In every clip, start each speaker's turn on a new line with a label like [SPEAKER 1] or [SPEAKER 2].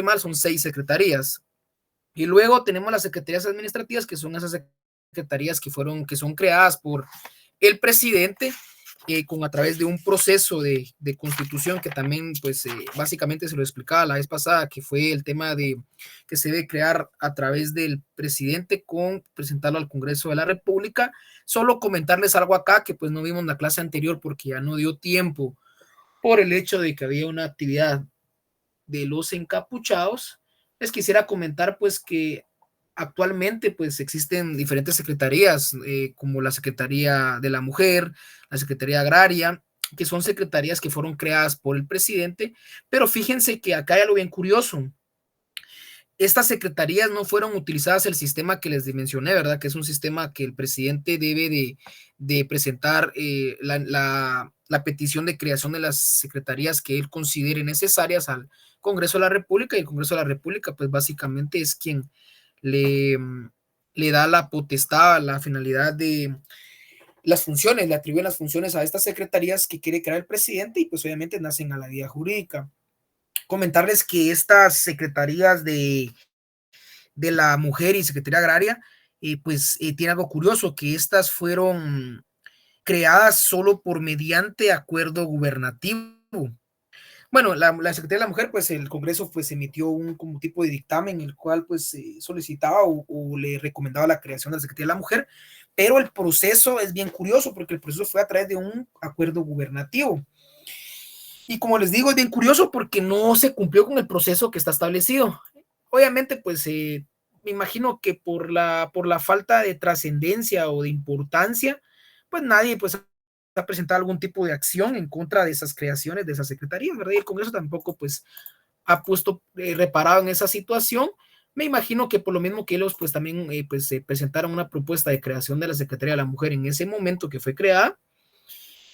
[SPEAKER 1] mal, son 6 secretarías. Y luego tenemos las secretarías administrativas, que son esas secretarías que son creadas por el presidente a través de un proceso de constitución que también, pues, básicamente se lo explicaba la vez pasada, que fue el tema de que se debe crear a través del presidente con presentarlo al Congreso de la República. Solo comentarles algo acá que pues no vimos en la clase anterior porque ya no dio tiempo por el hecho de que había una actividad de los encapuchados. Les quisiera comentar pues que actualmente pues existen diferentes secretarías, como la Secretaría de la Mujer, la Secretaría Agraria, que son secretarías que fueron creadas por el presidente, pero fíjense que acá hay algo bien curioso. Estas secretarías no fueron utilizadas el sistema que les mencioné, ¿verdad? Que es un sistema que el presidente debe de presentar la petición de creación de las secretarías que él considere necesarias al Congreso de la República, y el Congreso de la República, pues básicamente es quien le, le da la potestad, la finalidad de las funciones, le atribuyen las funciones a estas secretarías que quiere crear el presidente y pues obviamente nacen a la vía jurídica. Comentarles que estas secretarías de la mujer y Secretaría Agraria, pues tiene algo curioso, que estas fueron creadas solo por mediante acuerdo gubernativo. Bueno, la Secretaría de la Mujer, pues el Congreso pues emitió un como tipo de dictamen en el cual pues solicitaba o le recomendaba la creación de la Secretaría de la Mujer, pero el proceso es bien curioso porque el proceso fue a través de un acuerdo gubernativo. Y como les digo, es bien curioso porque no se cumplió con el proceso que está establecido. Obviamente, pues me imagino que por la falta de trascendencia o de importancia, pues nadie pues ha presentado algún tipo de acción en contra de esas creaciones, de esas secretarías, ¿verdad? Y el Congreso tampoco pues ha puesto reparado en esa situación. Me imagino que por lo mismo que ellos pues también pues presentaron una propuesta de creación de la Secretaría de la Mujer en ese momento que fue creada,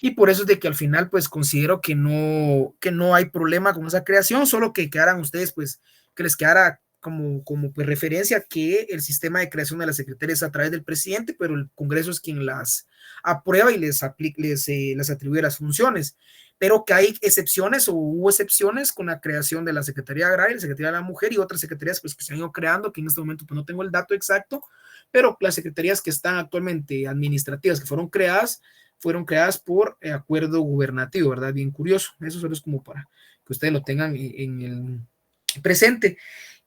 [SPEAKER 1] y por eso es de que al final pues considero que no hay problema con esa creación, solo que quedaran ustedes pues, que les quedara como pues referencia que el sistema de creación de las secretarías es a través del presidente, pero el Congreso es quien las aprueba y les atribuye las funciones, pero que hay excepciones o hubo excepciones con la creación de la Secretaría Agraria, la Secretaría de la Mujer y otras secretarías pues que se han ido creando, que en este momento pues no tengo el dato exacto, pero las secretarías que están actualmente administrativas que fueron creadas por acuerdo gubernativo, ¿verdad? Bien curioso. Eso solo es como para que ustedes lo tengan en el presente.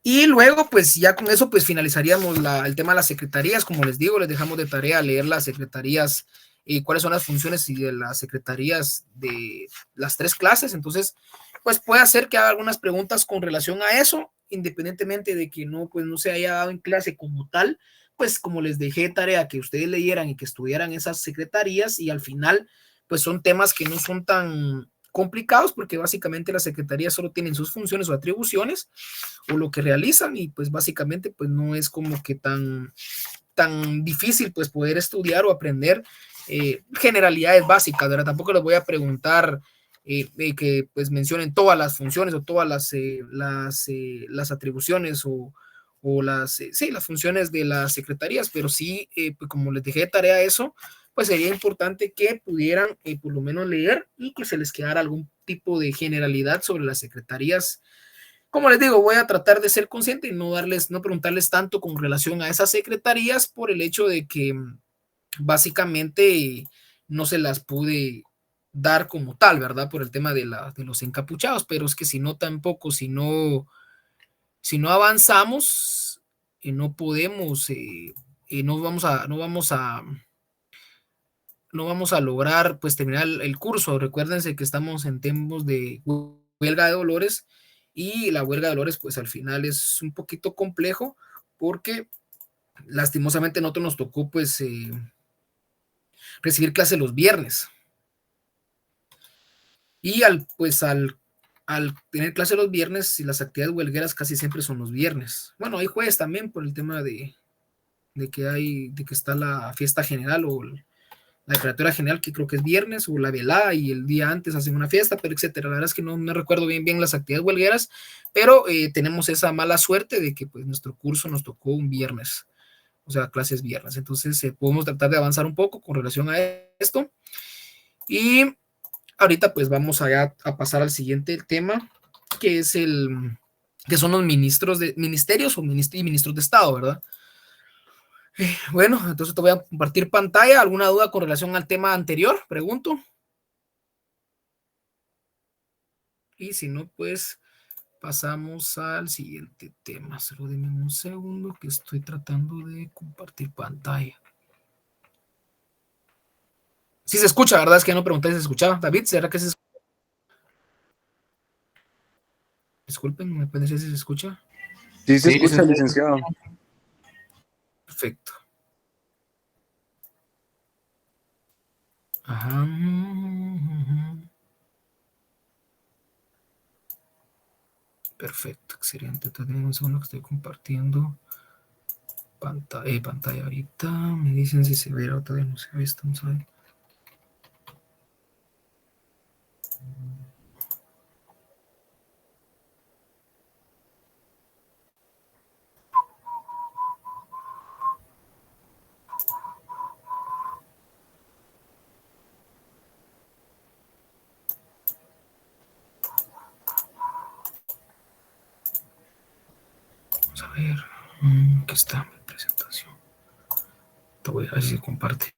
[SPEAKER 1] Y luego, pues ya con eso, pues finalizaríamos el tema de las secretarías. Como les digo, les dejamos de tarea leer las secretarías y cuáles son las funciones y de las secretarías de las 3 clases. Entonces, pues puede ser que haga algunas preguntas con relación a eso, independientemente de que no, pues no se haya dado en clase como tal, pues como les dejé tarea que ustedes leyeran y que estudiaran esas secretarías, y al final, pues son temas que no son tan complicados porque básicamente las secretarías solo tienen sus funciones o atribuciones o lo que realizan, y pues básicamente pues no es como que tan difícil pues poder estudiar o aprender generalidades básicas, ¿verdad? Tampoco les voy a preguntar que pues mencionen todas las funciones o todas las atribuciones o sí, las funciones de las secretarías, pero sí, pues como les dejé de tarea eso, pues sería importante que pudieran por lo menos leer y que se les quedara algún tipo de generalidad sobre las secretarías. Como les digo, voy a tratar de ser consciente y no preguntarles tanto con relación a esas secretarías por el hecho de que básicamente no se las pude dar como tal, ¿verdad? Por el tema de los encapuchados, pero es que si no tampoco, si no avanzamos, no podemos, no vamos a lograr pues terminar el curso. Recuérdense que estamos en tiempos de huelga de dolores, y la huelga de dolores pues al final es un poquito complejo porque lastimosamente a nosotros nos tocó pues recibir clase los viernes, y al tener clase los viernes y las actividades huelgueras casi siempre son los viernes. Bueno, hay jueves también por el tema de que está la fiesta general o la declaratoria general, que creo que es viernes, o la velada, y el día antes hacen una fiesta, pero etcétera. La verdad es que no me recuerdo bien las actividades huelgueras, pero tenemos esa mala suerte de que pues nuestro curso nos tocó un viernes, o sea, clases viernes. Entonces podemos tratar de avanzar un poco con relación a esto. Y ahorita pues vamos allá a pasar al siguiente tema, que es que son los ministros de ministerios y ministros de Estado, ¿verdad? Bueno, entonces te voy a compartir pantalla. ¿Alguna duda con relación al tema anterior? Pregunto. Y si no, pues pasamos al siguiente tema. Solo denme un segundo que estoy tratando de compartir pantalla. Sí se escucha, ¿verdad? Es que no pregunté si se escuchaba. David, ¿será que se escucha? Disculpen, ¿me pueden decir si se escucha?
[SPEAKER 2] Sí, se
[SPEAKER 3] Sí,
[SPEAKER 2] escucha, licenciado.
[SPEAKER 1] Perfecto. Ajá. Perfecto, excelente. Tenemos un segundo que estoy compartiendo pantalla ahorita. Me dicen si se ve, todavía no se ve. Vamos a ver. Vamos a ver. Aquí está mi presentación. Te voy a ver si se comparte.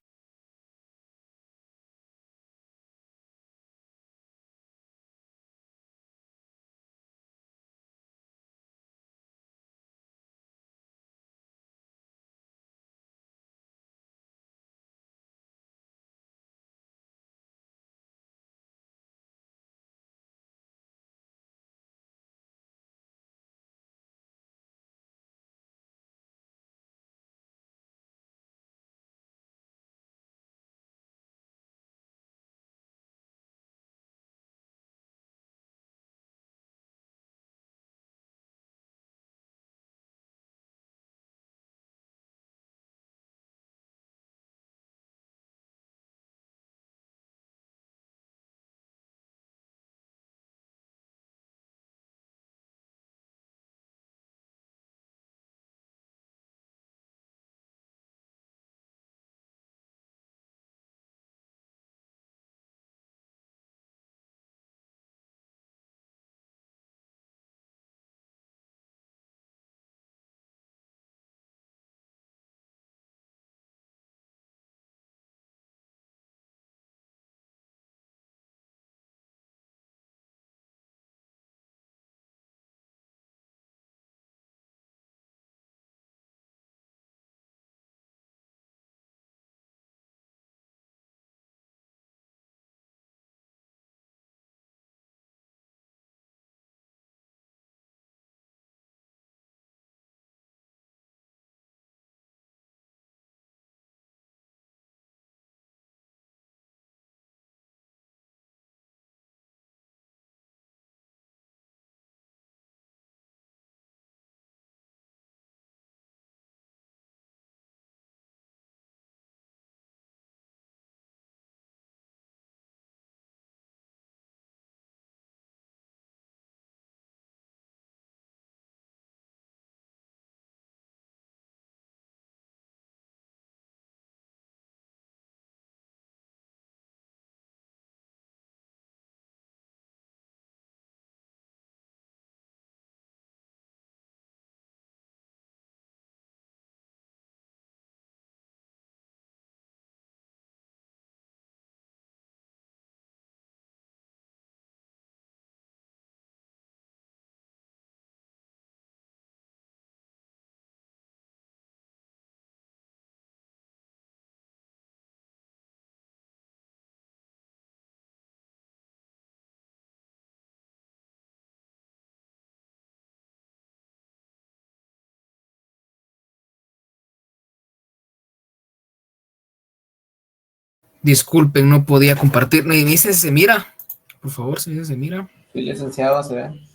[SPEAKER 1] Disculpen, no podía compartir. Me dicen si se mira. Por favor, si se mira.
[SPEAKER 3] Sí, licenciado, se ve.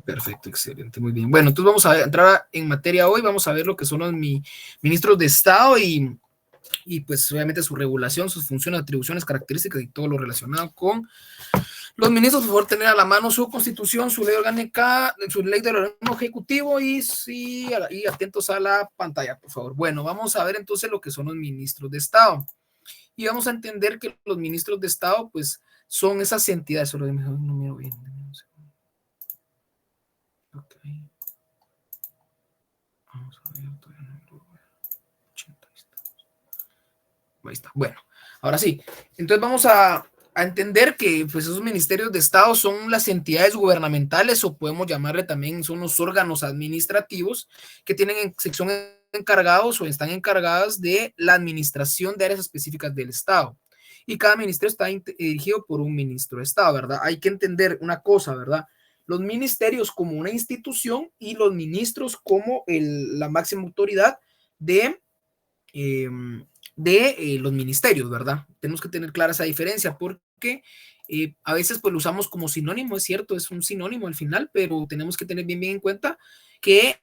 [SPEAKER 1] Perfecto, excelente, muy bien. Bueno, entonces vamos a entrar en materia hoy. Vamos a ver lo que son los ministros de Estado y pues obviamente su regulación, sus funciones, atribuciones, características y todo lo relacionado con los ministros. Por favor, tener a la mano su constitución, su ley orgánica, su ley del órgano ejecutivo y atentos a la pantalla, por favor. Bueno, vamos a ver entonces lo que son los ministros de Estado. Y vamos a entender que los ministros de Estado, pues, son esas entidades. Solo no miro bien. Okay. Ahí está. Bueno, ahora sí. Entonces vamos a entender que pues, esos ministerios de Estado son las entidades gubernamentales o podemos llamarle también, son los órganos administrativos que tienen sección encargados o están encargadas de la administración de áreas específicas del Estado. Y cada ministerio está dirigido por un ministro de Estado, ¿verdad? Hay que entender una cosa, ¿verdad? Los ministerios como una institución y los ministros como la máxima autoridad de los ministerios, ¿verdad? Tenemos que tener clara esa diferencia porque a veces pues lo usamos como sinónimo, es cierto, es un sinónimo al final, pero tenemos que tener bien en cuenta que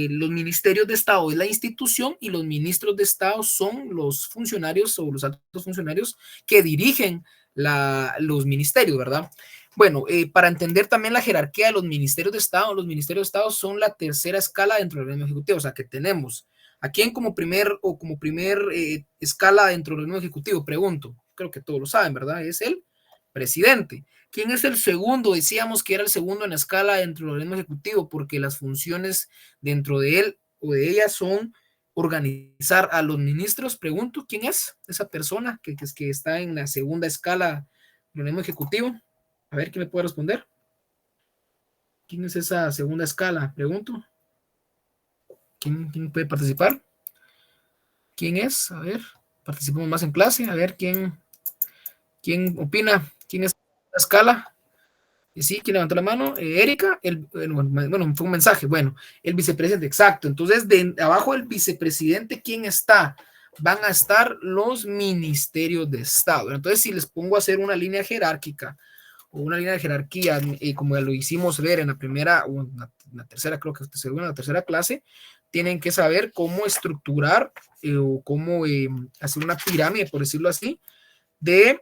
[SPEAKER 1] los ministerios de Estado es la institución y los ministros de Estado son los funcionarios o los altos funcionarios que dirigen los ministerios, ¿verdad? Bueno, para entender también la jerarquía de los ministerios de Estado son la tercera escala dentro del órgano ejecutivo, o sea que tenemos ¿a quién como primer escala dentro del órgano ejecutivo? Pregunto, creo que todos lo saben, ¿verdad? Es el presidente. ¿Quién es el segundo? Decíamos que era el segundo en la escala dentro del órgano ejecutivo porque las funciones dentro de él o de ella son organizar a los ministros. Pregunto, ¿quién es esa persona que está en la segunda escala del órgano ejecutivo? A ver, ¿quién me puede responder? ¿Quién es esa segunda escala? Pregunto. ¿Quién puede participar? ¿Quién es? A ver, participamos más en clase. A ver, ¿quién opina? ¿Quién es la escala? Sí, ¿quién levantó la mano? Erika, bueno, fue un mensaje. Bueno, el vicepresidente, exacto. Entonces, abajo del vicepresidente, ¿quién está? Van a estar los ministerios de Estado. Entonces, si les pongo a hacer una línea jerárquica o una línea de jerarquía, como lo hicimos ver en la primera o en la tercera, creo que según la tercera clase, tienen que saber cómo estructurar o cómo hacer una pirámide, por decirlo así, de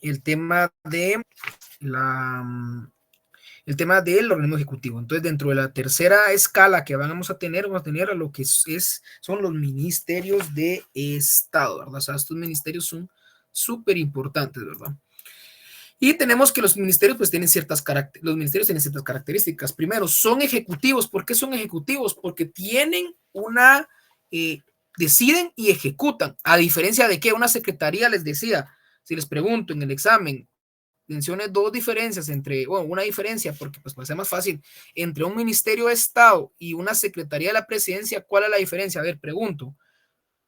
[SPEAKER 1] el tema de el tema del organismo ejecutivo. Entonces, dentro de la tercera escala que vamos a tener a lo que son los ministerios de Estado, ¿verdad? O sea, estos ministerios son súper importantes, ¿verdad? Y tenemos que los ministerios pues tienen ciertas características. Primero, son ejecutivos. ¿Por qué son ejecutivos? Porque tienen deciden y ejecutan. A diferencia de que una secretaría les decía, si les pregunto en el examen, mencione dos diferencias una diferencia, porque pues para ser más fácil, entre un ministerio de Estado y una secretaría de la presidencia, ¿cuál es la diferencia? A ver, pregunto.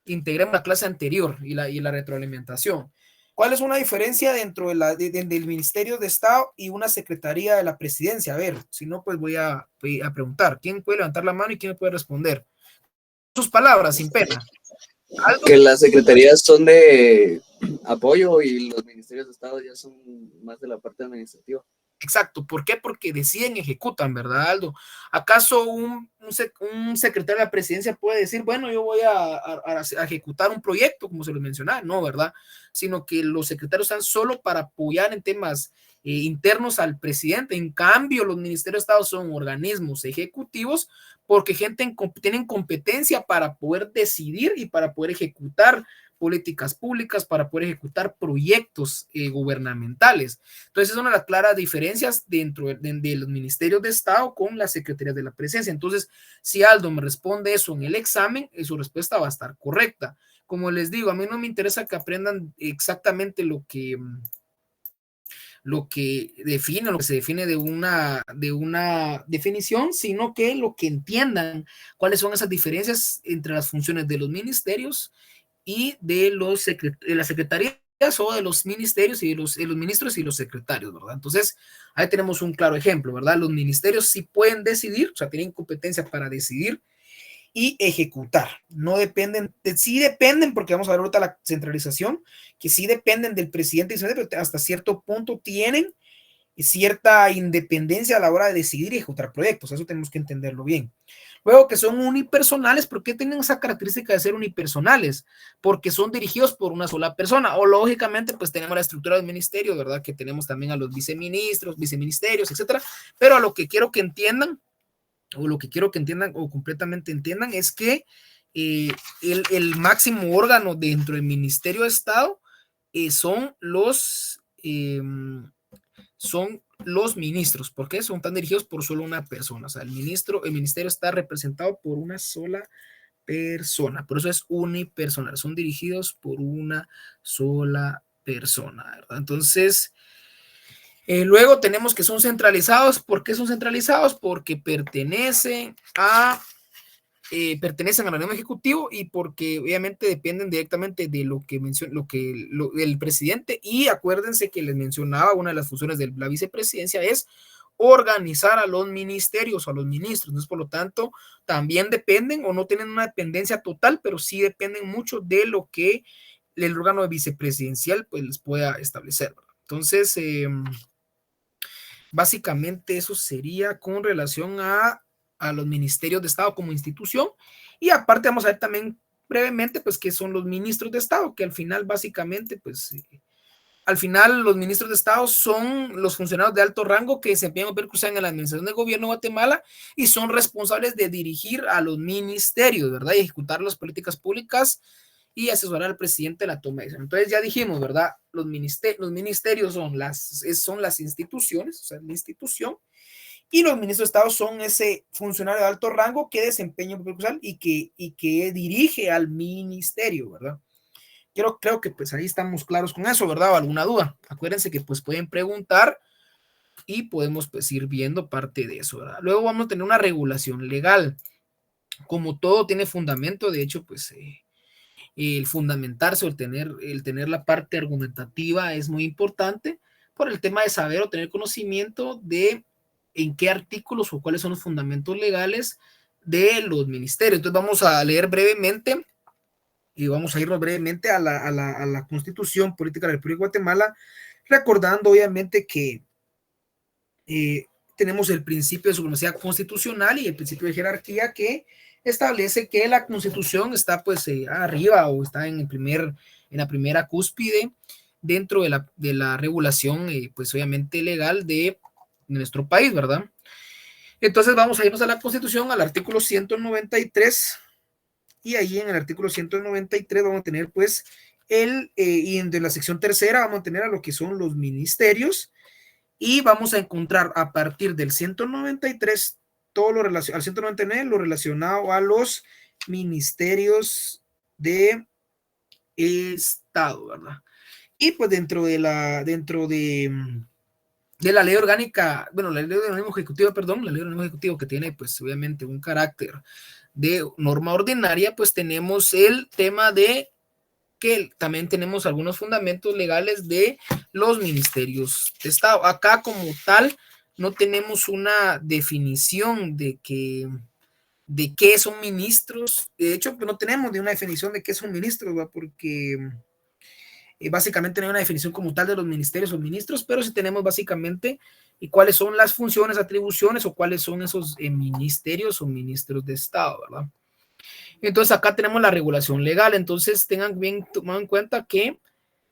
[SPEAKER 1] Integremos la clase anterior y la retroalimentación. ¿Cuál es una diferencia dentro del Ministerio de Estado y una Secretaría de la Presidencia? A ver, si no, pues voy a preguntar. ¿Quién puede levantar la mano y quién me puede responder? Sus palabras, sin pena.
[SPEAKER 2] ¿Algo? Que las secretarías son de apoyo y los ministerios de Estado ya son más de la parte administrativa.
[SPEAKER 1] Exacto. ¿Por qué? Porque deciden, ejecutan, ¿verdad, Aldo? ¿Acaso un secretario de la presidencia puede decir, bueno, yo voy a ejecutar un proyecto, como se lo mencionaba? No, ¿verdad? Sino que los secretarios están solo para apoyar en temas internos al presidente. En cambio, los ministerios de Estado son organismos ejecutivos porque tienen competencia para poder decidir y para poder ejecutar políticas públicas, para poder ejecutar proyectos gubernamentales. Entonces, es una de las claras diferencias dentro de los ministerios de Estado con las secretarías de la presidencia. Entonces, si Aldo me responde eso en el examen, su respuesta va a estar correcta. Como les digo, a mí no me interesa que aprendan exactamente lo que define, lo que se define de una definición, sino que lo que entiendan cuáles son esas diferencias entre las funciones de los ministerios y de las secretarías o de los ministerios y de los ministros y los secretarios, ¿verdad? Entonces, ahí tenemos un claro ejemplo, ¿verdad? Los ministerios sí pueden decidir, o sea, tienen competencia para decidir y ejecutar. No dependen, sí dependen, porque vamos a ver ahorita la centralización, que sí dependen del presidente, pero hasta cierto punto tienen cierta independencia a la hora de decidir y ejecutar proyectos. Eso tenemos que entenderlo bien. Luego, que son unipersonales. ¿Por qué tienen esa característica de ser unipersonales? Porque son dirigidos por una sola persona. O lógicamente, pues tenemos la estructura del ministerio, ¿verdad? Que tenemos también a los viceministros, viceministerios, etcétera. Pero a lo que quiero que entiendan, o completamente entiendan, es que el máximo órgano dentro del Ministerio de Estado son son los ministros. ¿Por qué? Son están dirigidos por solo una persona. O sea, el ministerio está representado por una sola persona. Por eso es unipersonal. Son dirigidos por una sola persona, ¿verdad? Entonces, luego tenemos que son centralizados. ¿Por qué son centralizados? Porque pertenecen al organismo ejecutivo y porque obviamente dependen directamente de lo que el presidente. Y acuérdense que les mencionaba, una de las funciones de la vicepresidencia es organizar a los ministerios o a los ministros. Entonces, por lo tanto, también dependen o no tienen una dependencia total, pero sí dependen mucho de lo que el órgano vicepresidencial pues les pueda establecer, ¿verdad? Entonces, básicamente eso sería con relación a los ministerios de Estado como institución. Y aparte vamos a ver también brevemente pues qué son los ministros de Estado, que al final básicamente pues al final los ministros de Estado son los funcionarios de alto rango que desempeñan papel crucial en la administración del gobierno de Guatemala y son responsables de dirigir a los ministerios, ¿verdad? Y ejecutar las políticas públicas y asesorar al presidente de la toma de decisiones. Entonces ya dijimos, ¿verdad? Los ministerios son las instituciones, o sea, la institución, y los ministros de Estado son ese funcionario de alto rango que desempeña un papel crucial y que dirige al ministerio, ¿verdad? Creo que pues ahí estamos claros con eso, ¿verdad? ¿O alguna duda? Acuérdense que pues pueden preguntar y podemos pues ir viendo parte de eso, ¿verdad? Luego vamos a tener una regulación legal. Como todo tiene fundamento, de hecho pues el fundamentarse o el tener la parte argumentativa es muy importante por el tema de saber o tener conocimiento de en qué artículos o cuáles son los fundamentos legales de los ministerios. Entonces vamos a leer brevemente y vamos a irnos brevemente a la Constitución Política de la República de Guatemala, recordando obviamente que tenemos el principio de supremacía constitucional y el principio de jerarquía que establece que la Constitución está pues arriba o está en la primera cúspide dentro de la regulación pues obviamente legal de nuestro país, ¿verdad? Entonces vamos a irnos a la Constitución, al artículo 193, y ahí en el artículo 193 vamos a tener pues y en la sección tercera vamos a tener a lo que son los ministerios, y vamos a encontrar a partir del 193 todo lo relacionado al 199 lo relacionado a los ministerios de Estado, ¿verdad? Y pues dentro de la ley orgánica, bueno, la ley del organismo ejecutivo, perdón, la ley del organismo ejecutivo, que tiene pues obviamente un carácter de norma ordinaria, pues tenemos el tema de que también tenemos algunos fundamentos legales de los ministerios de Estado. Acá como tal no tenemos una definición de qué son ministros. De hecho, no tenemos de una definición de qué son ministros, ¿va? Porque básicamente no hay una definición como tal de los ministerios o ministros, pero sí tenemos básicamente cuáles son las funciones, atribuciones o cuáles son esos ministerios o ministros de Estado, ¿verdad? Entonces acá tenemos la regulación legal. Entonces tengan bien tomado en cuenta que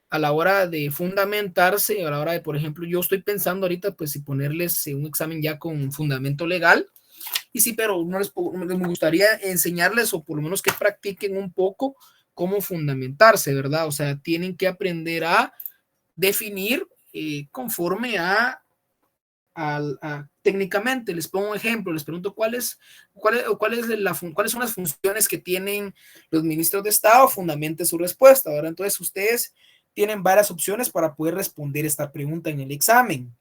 [SPEAKER 1] a la hora de fundamentarse, a la hora de, por ejemplo, yo estoy pensando ahorita pues si ponerles un examen ya con fundamento legal, y sí, pero no me gustaría enseñarles o por lo menos que practiquen un poco cómo fundamentarse, ¿verdad? O sea, tienen que aprender a definir conforme técnicamente. Les pongo un ejemplo, les pregunto cuáles son las funciones que tienen los ministros de Estado, fundamente su respuesta, ¿verdad? Entonces ustedes tienen varias opciones para poder responder esta pregunta en el examen.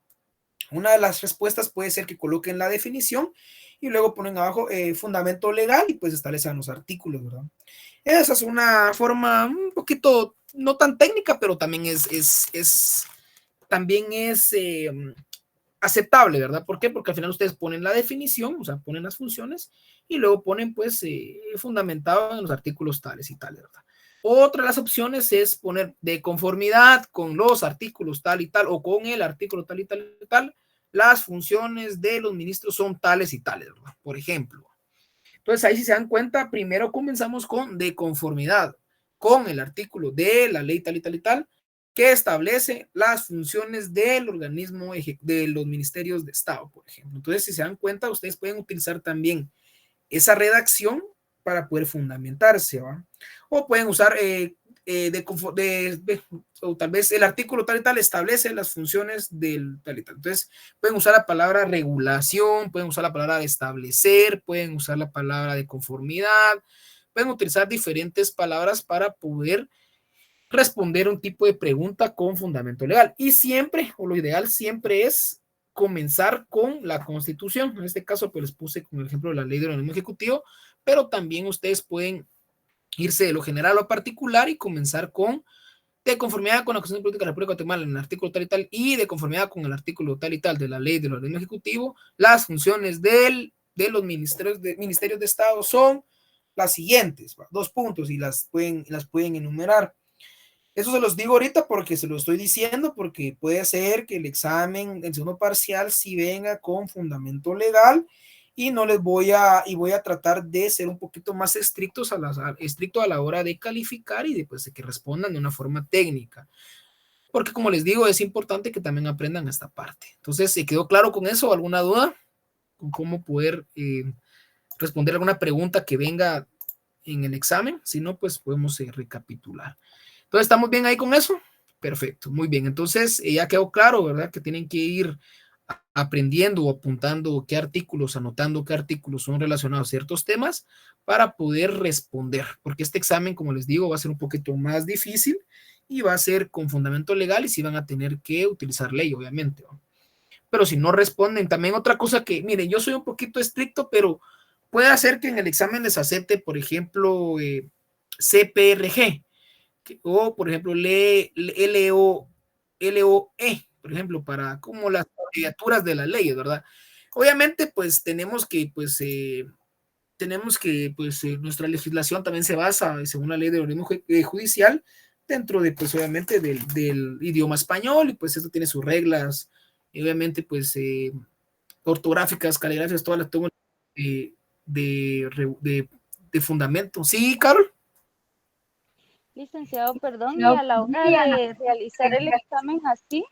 [SPEAKER 1] Una de las respuestas puede ser que coloquen la definición y luego ponen abajo fundamento legal y pues establecen los artículos, ¿verdad? Esa es una forma un poquito, no tan técnica, pero también es aceptable, ¿verdad? ¿Por qué? Porque al final ustedes ponen la definición, o sea, ponen las funciones y luego ponen pues fundamentado en los artículos tales y tales, ¿verdad? Otra de las opciones es poner de conformidad con los artículos tal y tal o con el artículo tal y tal y tal, las funciones de los ministros son tales y tales, ¿verdad? Por ejemplo. Entonces ahí si se dan cuenta, primero comenzamos con de conformidad con el artículo de la ley tal y tal y tal, que establece las funciones del organismo de los ministerios de Estado, por ejemplo. Entonces, si se dan cuenta, ustedes pueden utilizar también esa redacción para poder fundamentarse, ¿va? O pueden usar o tal vez el artículo tal y tal establece las funciones del tal y tal. Entonces, pueden usar la palabra regulación, pueden usar la palabra de establecer, pueden usar la palabra de conformidad, pueden utilizar diferentes palabras para poder responder un tipo de pregunta con fundamento legal. Y siempre, o lo ideal siempre es comenzar con la Constitución. En este caso, pues les puse como ejemplo la Ley de Organismo Ejecutivo, pero también ustedes pueden irse de lo general a lo particular y comenzar con de conformidad con la Constitución Política de la República de Guatemala en el artículo tal y tal y de conformidad con el artículo tal y tal de la Ley del Organismo Ejecutivo, las funciones de los ministerios de Estado son las siguientes, dos puntos y las pueden enumerar. Eso se los digo ahorita porque se lo estoy diciendo, porque puede ser que el examen, el segundo parcial, sí venga con fundamento legal y no les voy a tratar de ser un poquito más estricto a la hora de calificar y de que respondan de una forma técnica. Porque como les digo, es importante que también aprendan esta parte. Entonces, ¿se quedó claro con eso? ¿Alguna duda? ¿Con cómo poder responder alguna pregunta que venga en el examen? Si no, pues podemos recapitular. Entonces, ¿estamos bien ahí con eso? Perfecto, muy bien. Entonces, ya quedó claro, ¿verdad? Que tienen que ir aprendiendo o apuntando qué artículos, anotando qué artículos son relacionados a ciertos temas para poder responder, porque este examen, como les digo, va a ser un poquito más difícil y va a ser con fundamento legal y sí van a tener que utilizar ley, obviamente, ¿no? Pero si no responden, también otra cosa que, miren, yo soy un poquito estricto, pero puede hacer que en el examen les acepte, por ejemplo, CPRG, o por ejemplo LOE, por ejemplo, para como las abreviaturas de las leyes, ¿verdad? Obviamente, pues nuestra legislación también se basa, según la ley del organismo judicial, dentro de, pues obviamente, del idioma español, y pues eso tiene sus reglas, y obviamente, pues ortográficas, caligráficas, todas las tengo de fundamento. ¿Sí, Carol?
[SPEAKER 3] Licenciado, perdón, y a la hora de realizar el examen así,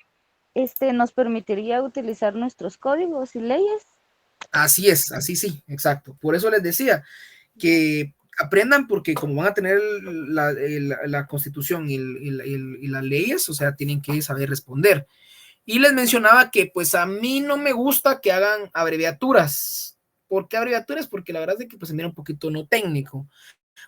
[SPEAKER 3] ¿nos permitiría utilizar nuestros códigos y leyes?
[SPEAKER 1] Así es, así sí, exacto. Por eso les decía que aprendan porque como van a tener la Constitución y las leyes, o sea, tienen que saber responder. Y les mencionaba que pues a mí no me gusta que hagan abreviaturas. ¿Por qué abreviaturas? Porque la verdad es que pues se mira un poquito no técnico.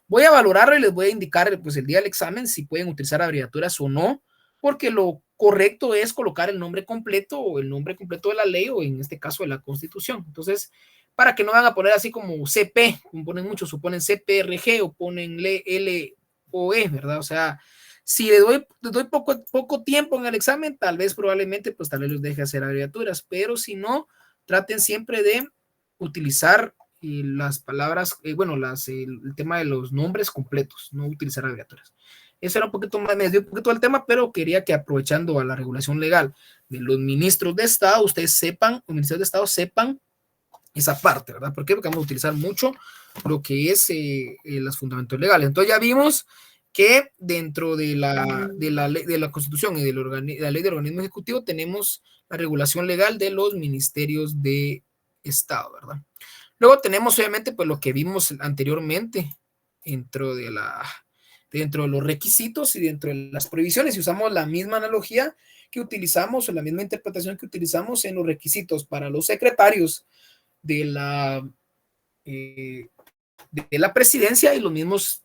[SPEAKER 1] Voy a valorarlo y les voy a indicar pues el día del examen si pueden utilizar abreviaturas o no, porque lo correcto es colocar el nombre completo o el nombre completo de la ley o en este caso de la Constitución. Entonces, para que no van a poner así como CP, como ponen muchos, o ponen CPRG o ponen LOE, ¿verdad? O sea, si le doy poco tiempo en el examen, tal vez probablemente, pues tal vez los deje hacer abreviaturas, pero si no, traten siempre de utilizar las palabras, el tema de los nombres completos, no utilizar abreviaturas. Eso era un poquito más, me dio un poquito del tema, pero quería que aprovechando a la regulación legal de los ministros de Estado, ustedes sepan, los ministros de Estado sepan esa parte, ¿verdad? ¿Por qué? Porque vamos a utilizar mucho lo que es los fundamentos legales. Entonces ya vimos que dentro de la Constitución y de la ley del organismo ejecutivo tenemos la regulación legal de los ministerios de Estado, ¿verdad? Luego tenemos obviamente pues lo que vimos anteriormente dentro de los requisitos y dentro de las prohibiciones y usamos la misma analogía que utilizamos o la misma interpretación que utilizamos en los requisitos para los secretarios de la presidencia y los mismos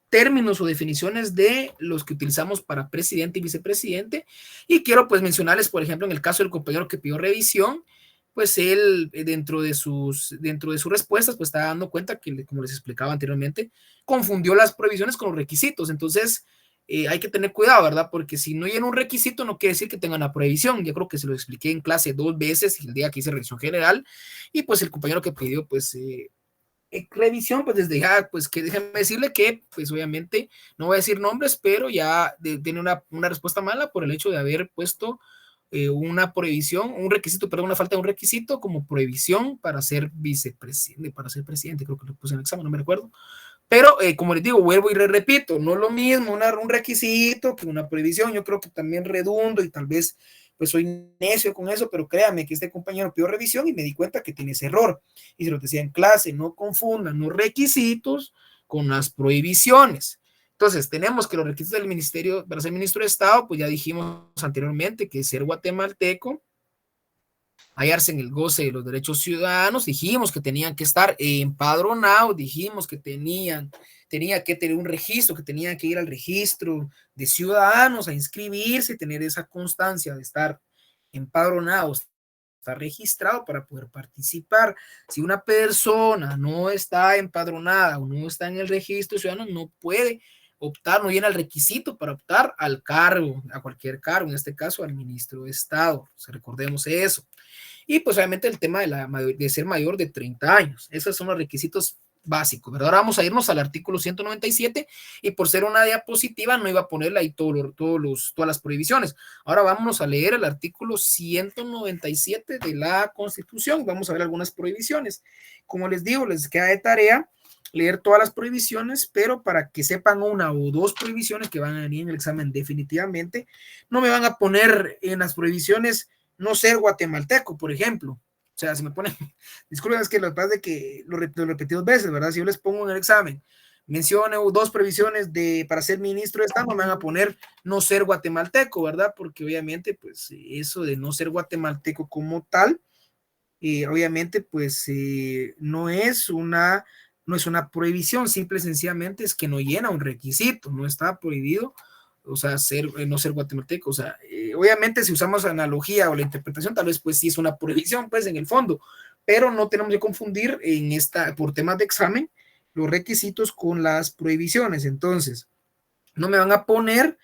[SPEAKER 1] términos o definiciones de los que utilizamos para presidente y vicepresidente. Y quiero pues mencionarles, por ejemplo, en el caso del compañero que pidió revisión, pues él dentro de sus respuestas pues está dando cuenta que, como les explicaba anteriormente, confundió las prohibiciones con los requisitos. Entonces hay que tener cuidado, ¿verdad? Porque si no llena un requisito no quiere decir que tengan una prohibición. Yo creo que se lo expliqué en clase 2 veces el día que hice revisión general y pues el compañero que pidió pues revisión, pues desde ya, pues que déjenme decirle que, pues obviamente, no voy a decir nombres, pero ya tiene una respuesta mala por el hecho de haber puesto una prohibición, un requisito, perdón, una falta de un requisito como prohibición para ser vicepresidente, para ser presidente, creo que lo puse en el examen, no me recuerdo. Pero, como les digo, vuelvo y repito, no es lo mismo un requisito que una prohibición. Yo creo que también redundo y tal vez pues soy necio con eso, pero créame que este compañero pidió revisión y me di cuenta que tiene ese error. Y se lo decía en clase, no confundan los requisitos con las prohibiciones. Entonces, tenemos que los requisitos del ministerio para ser ministro de Estado, pues ya dijimos anteriormente que ser guatemalteco, hallarse en el goce de los derechos ciudadanos, dijimos que tenían que estar empadronados, dijimos que tenía que tener un registro, que tenían que ir al registro de ciudadanos a inscribirse, tener esa constancia de estar empadronados, estar registrado para poder participar. Si una persona no está empadronada o no está en el registro ciudadano, no puede optar, no llena el requisito para optar al cargo, a cualquier cargo, en este caso al ministro de Estado. Recordemos eso. Y pues obviamente el tema de ser mayor de 30 años. Esos son los requisitos básicos, ¿verdad? Ahora vamos a irnos al artículo 197 y por ser una diapositiva no iba a ponerle ahí todas las prohibiciones. Ahora vámonos a leer el artículo 197 de la Constitución. Vamos a ver algunas prohibiciones. Como les digo, les queda de tarea leer todas las prohibiciones, pero para que sepan una o dos prohibiciones que van a venir en el examen definitivamente, no me van a poner en las prohibiciones no ser guatemalteco, por ejemplo. O sea, si me ponen, disculpen, es que lo que pasa es que lo repetí dos veces, ¿verdad? Si yo les pongo en el examen, mencione dos previsiones para ser ministro de Estado, me van a poner no ser guatemalteco, ¿verdad? Porque obviamente, pues, eso de no ser guatemalteco como tal, obviamente, pues, no es una prohibición, simple y sencillamente es que no llena un requisito, no está prohibido, o sea, no ser guatemalteco, o sea, obviamente si usamos analogía o la interpretación, tal vez pues sí es una prohibición, pues en el fondo, pero no tenemos que confundir por temas de examen, los requisitos con las prohibiciones. Entonces, no me van a poner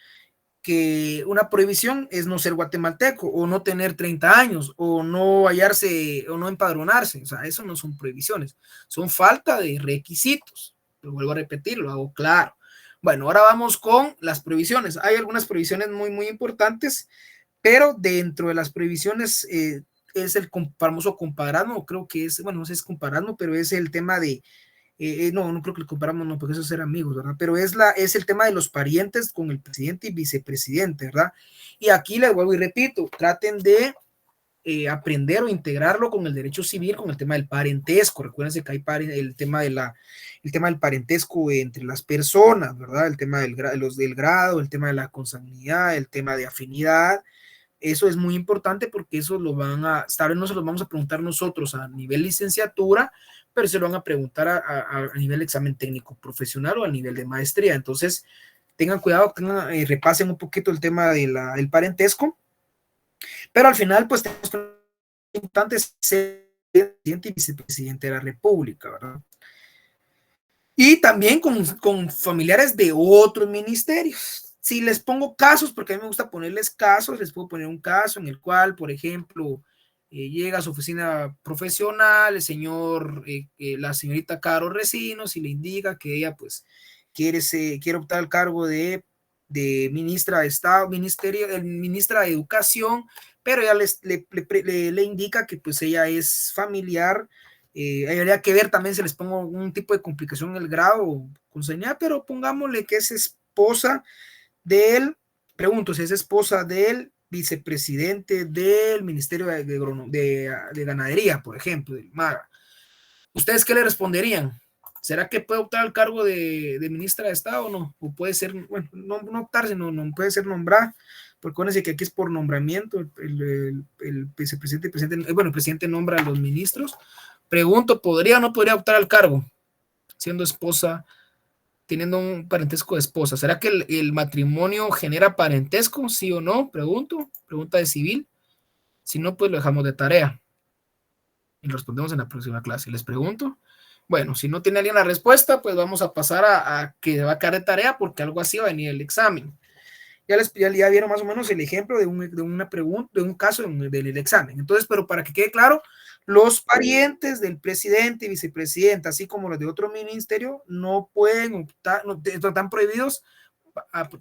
[SPEAKER 1] que una prohibición es no ser guatemalteco o no tener 30 años o no hallarse o no empadronarse. O sea, eso no son prohibiciones, son falta de requisitos. Lo vuelvo a repetir, lo hago claro. Bueno, ahora vamos con las prohibiciones. Hay algunas prohibiciones muy, muy importantes, pero dentro de las prohibiciones es el famoso comparasmo, creo que es, bueno, no sé si es comparasmo, pero es el tema de no creo que lo comparamos, no, porque eso es ser amigos, ¿verdad? Pero es el tema de los parientes con el presidente y vicepresidente, ¿verdad? Y aquí les vuelvo y repito, traten de aprender o integrarlo con el derecho civil, con el tema del parentesco. Recuérdense que hay el tema del parentesco entre las personas, ¿verdad? El tema del grado, el tema de la consanguinidad, el tema de afinidad. Eso es muy importante porque eso tal vez no se lo vamos a preguntar nosotros a nivel licenciatura, pero se lo van a preguntar a nivel de examen técnico profesional o a nivel de maestría. Entonces, tengan cuidado, repasen un poquito el tema del parentesco, pero al final, pues, tenemos que es importante ser presidente y vicepresidente de la República, ¿verdad? Y también con familiares de otros ministerios. Si les pongo casos, porque a mí me gusta ponerles casos, les puedo poner un caso en el cual, por ejemplo, llega a su oficina profesional el señor, la señorita Caro Recinos y le indica que ella pues quiere optar al cargo de ministra de Estado, ministra de Educación, pero ella le indica que pues ella es familiar. Habría que ver también si les pongo un tipo de complicación en el grado con señal, pero pongámosle que es esposa pregunto si es esposa del vicepresidente del Ministerio de Ganadería, por ejemplo, del MAGA. ¿Ustedes qué le responderían? ¿Será que puede optar al cargo de ministra de Estado o no? O puede ser, bueno, no optar, sino no puede ser nombrada, porque acuérdense que aquí es por nombramiento, el vicepresidente, el presidente nombra a los ministros. Pregunto, ¿podría o no podría optar al cargo siendo esposa, teniendo un parentesco de esposa? ¿Será que el matrimonio genera parentesco, sí o no? Pregunta de civil. Si no, pues lo dejamos de tarea y lo respondemos en la próxima clase. Les pregunto. Bueno, si no tiene alguien la respuesta, pues vamos a pasar a que va a caer de tarea porque algo así va a venir el examen. Ya vieron más o menos el ejemplo de una pregunta, de un caso del examen. Entonces, pero para que quede claro, los parientes del presidente y vicepresidente, así como los de otro ministerio, no pueden optar, no, están prohibidos,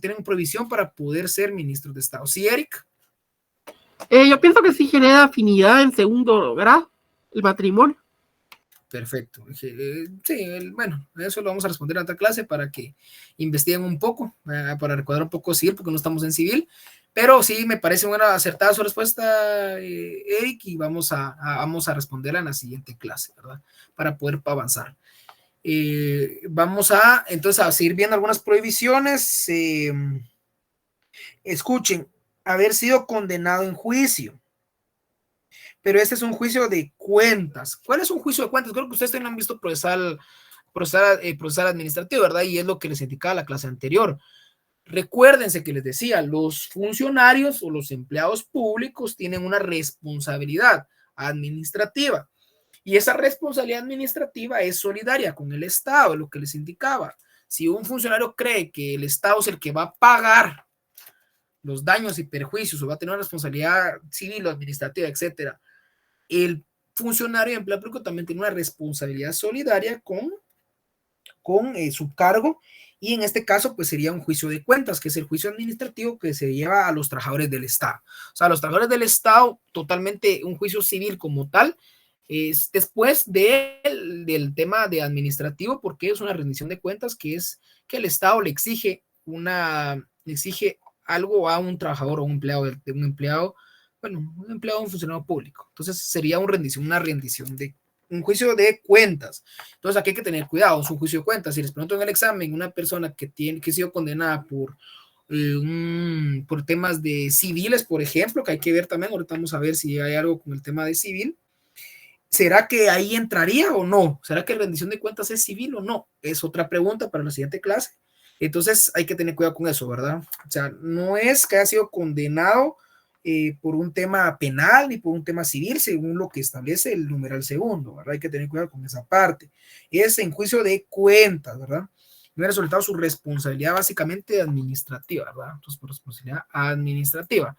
[SPEAKER 1] tienen prohibición para poder ser ministros de Estado. ¿Sí, Eric?
[SPEAKER 4] Yo pienso que sí genera afinidad en segundo grado, el matrimonio.
[SPEAKER 1] Perfecto. Sí, bueno, eso lo vamos a responder en otra clase para que investiguen un poco, para recordar un poco civil, porque no estamos en civil, pero sí me parece una acertada su respuesta, Eric, y vamos a responderla en la siguiente clase, ¿verdad? Para poder avanzar. Vamos a, entonces, a seguir viendo algunas prohibiciones. Escuchen, haber sido condenado en juicio. Pero este es un juicio de cuentas. ¿Cuál es un juicio de cuentas? Creo que ustedes también han visto procesal administrativo, ¿verdad? Y es lo que les indicaba la clase anterior. Recuérdense que les decía, los funcionarios o los empleados públicos tienen una responsabilidad administrativa. Y esa responsabilidad administrativa es solidaria con el Estado, es lo que les indicaba. Si un funcionario cree que el Estado es el que va a pagar los daños y perjuicios o va a tener una responsabilidad civil o administrativa, etcétera, el funcionario de empleo público también tiene una responsabilidad solidaria con su cargo, y en este caso pues sería un juicio de cuentas, que es el juicio administrativo que se lleva a los trabajadores del Estado. O sea, los trabajadores del Estado, totalmente un juicio civil como tal, es después del tema de administrativo, porque es una rendición de cuentas, que es que el Estado le exige algo a un trabajador o un empleado un funcionario público. Entonces sería una rendición de un juicio de cuentas. Entonces aquí hay que tener cuidado, es un juicio de cuentas. Si les pregunto en el examen una persona que ha sido condenada por temas de civiles, por ejemplo, que hay que ver también, ahorita vamos a ver si hay algo con el tema de civil, ¿será que ahí entraría o no? ¿Será que rendición de cuentas es civil o no? Es otra pregunta para la siguiente clase. Entonces hay que tener cuidado con eso, ¿verdad? O sea, no es que haya sido condenado por un tema penal ni por un tema civil, según lo que establece el numeral segundo, ¿verdad? Hay que tener cuidado con esa parte. Es en juicio de cuentas, ¿verdad? No ha resultado su responsabilidad básicamente administrativa, ¿verdad? Entonces, por responsabilidad administrativa.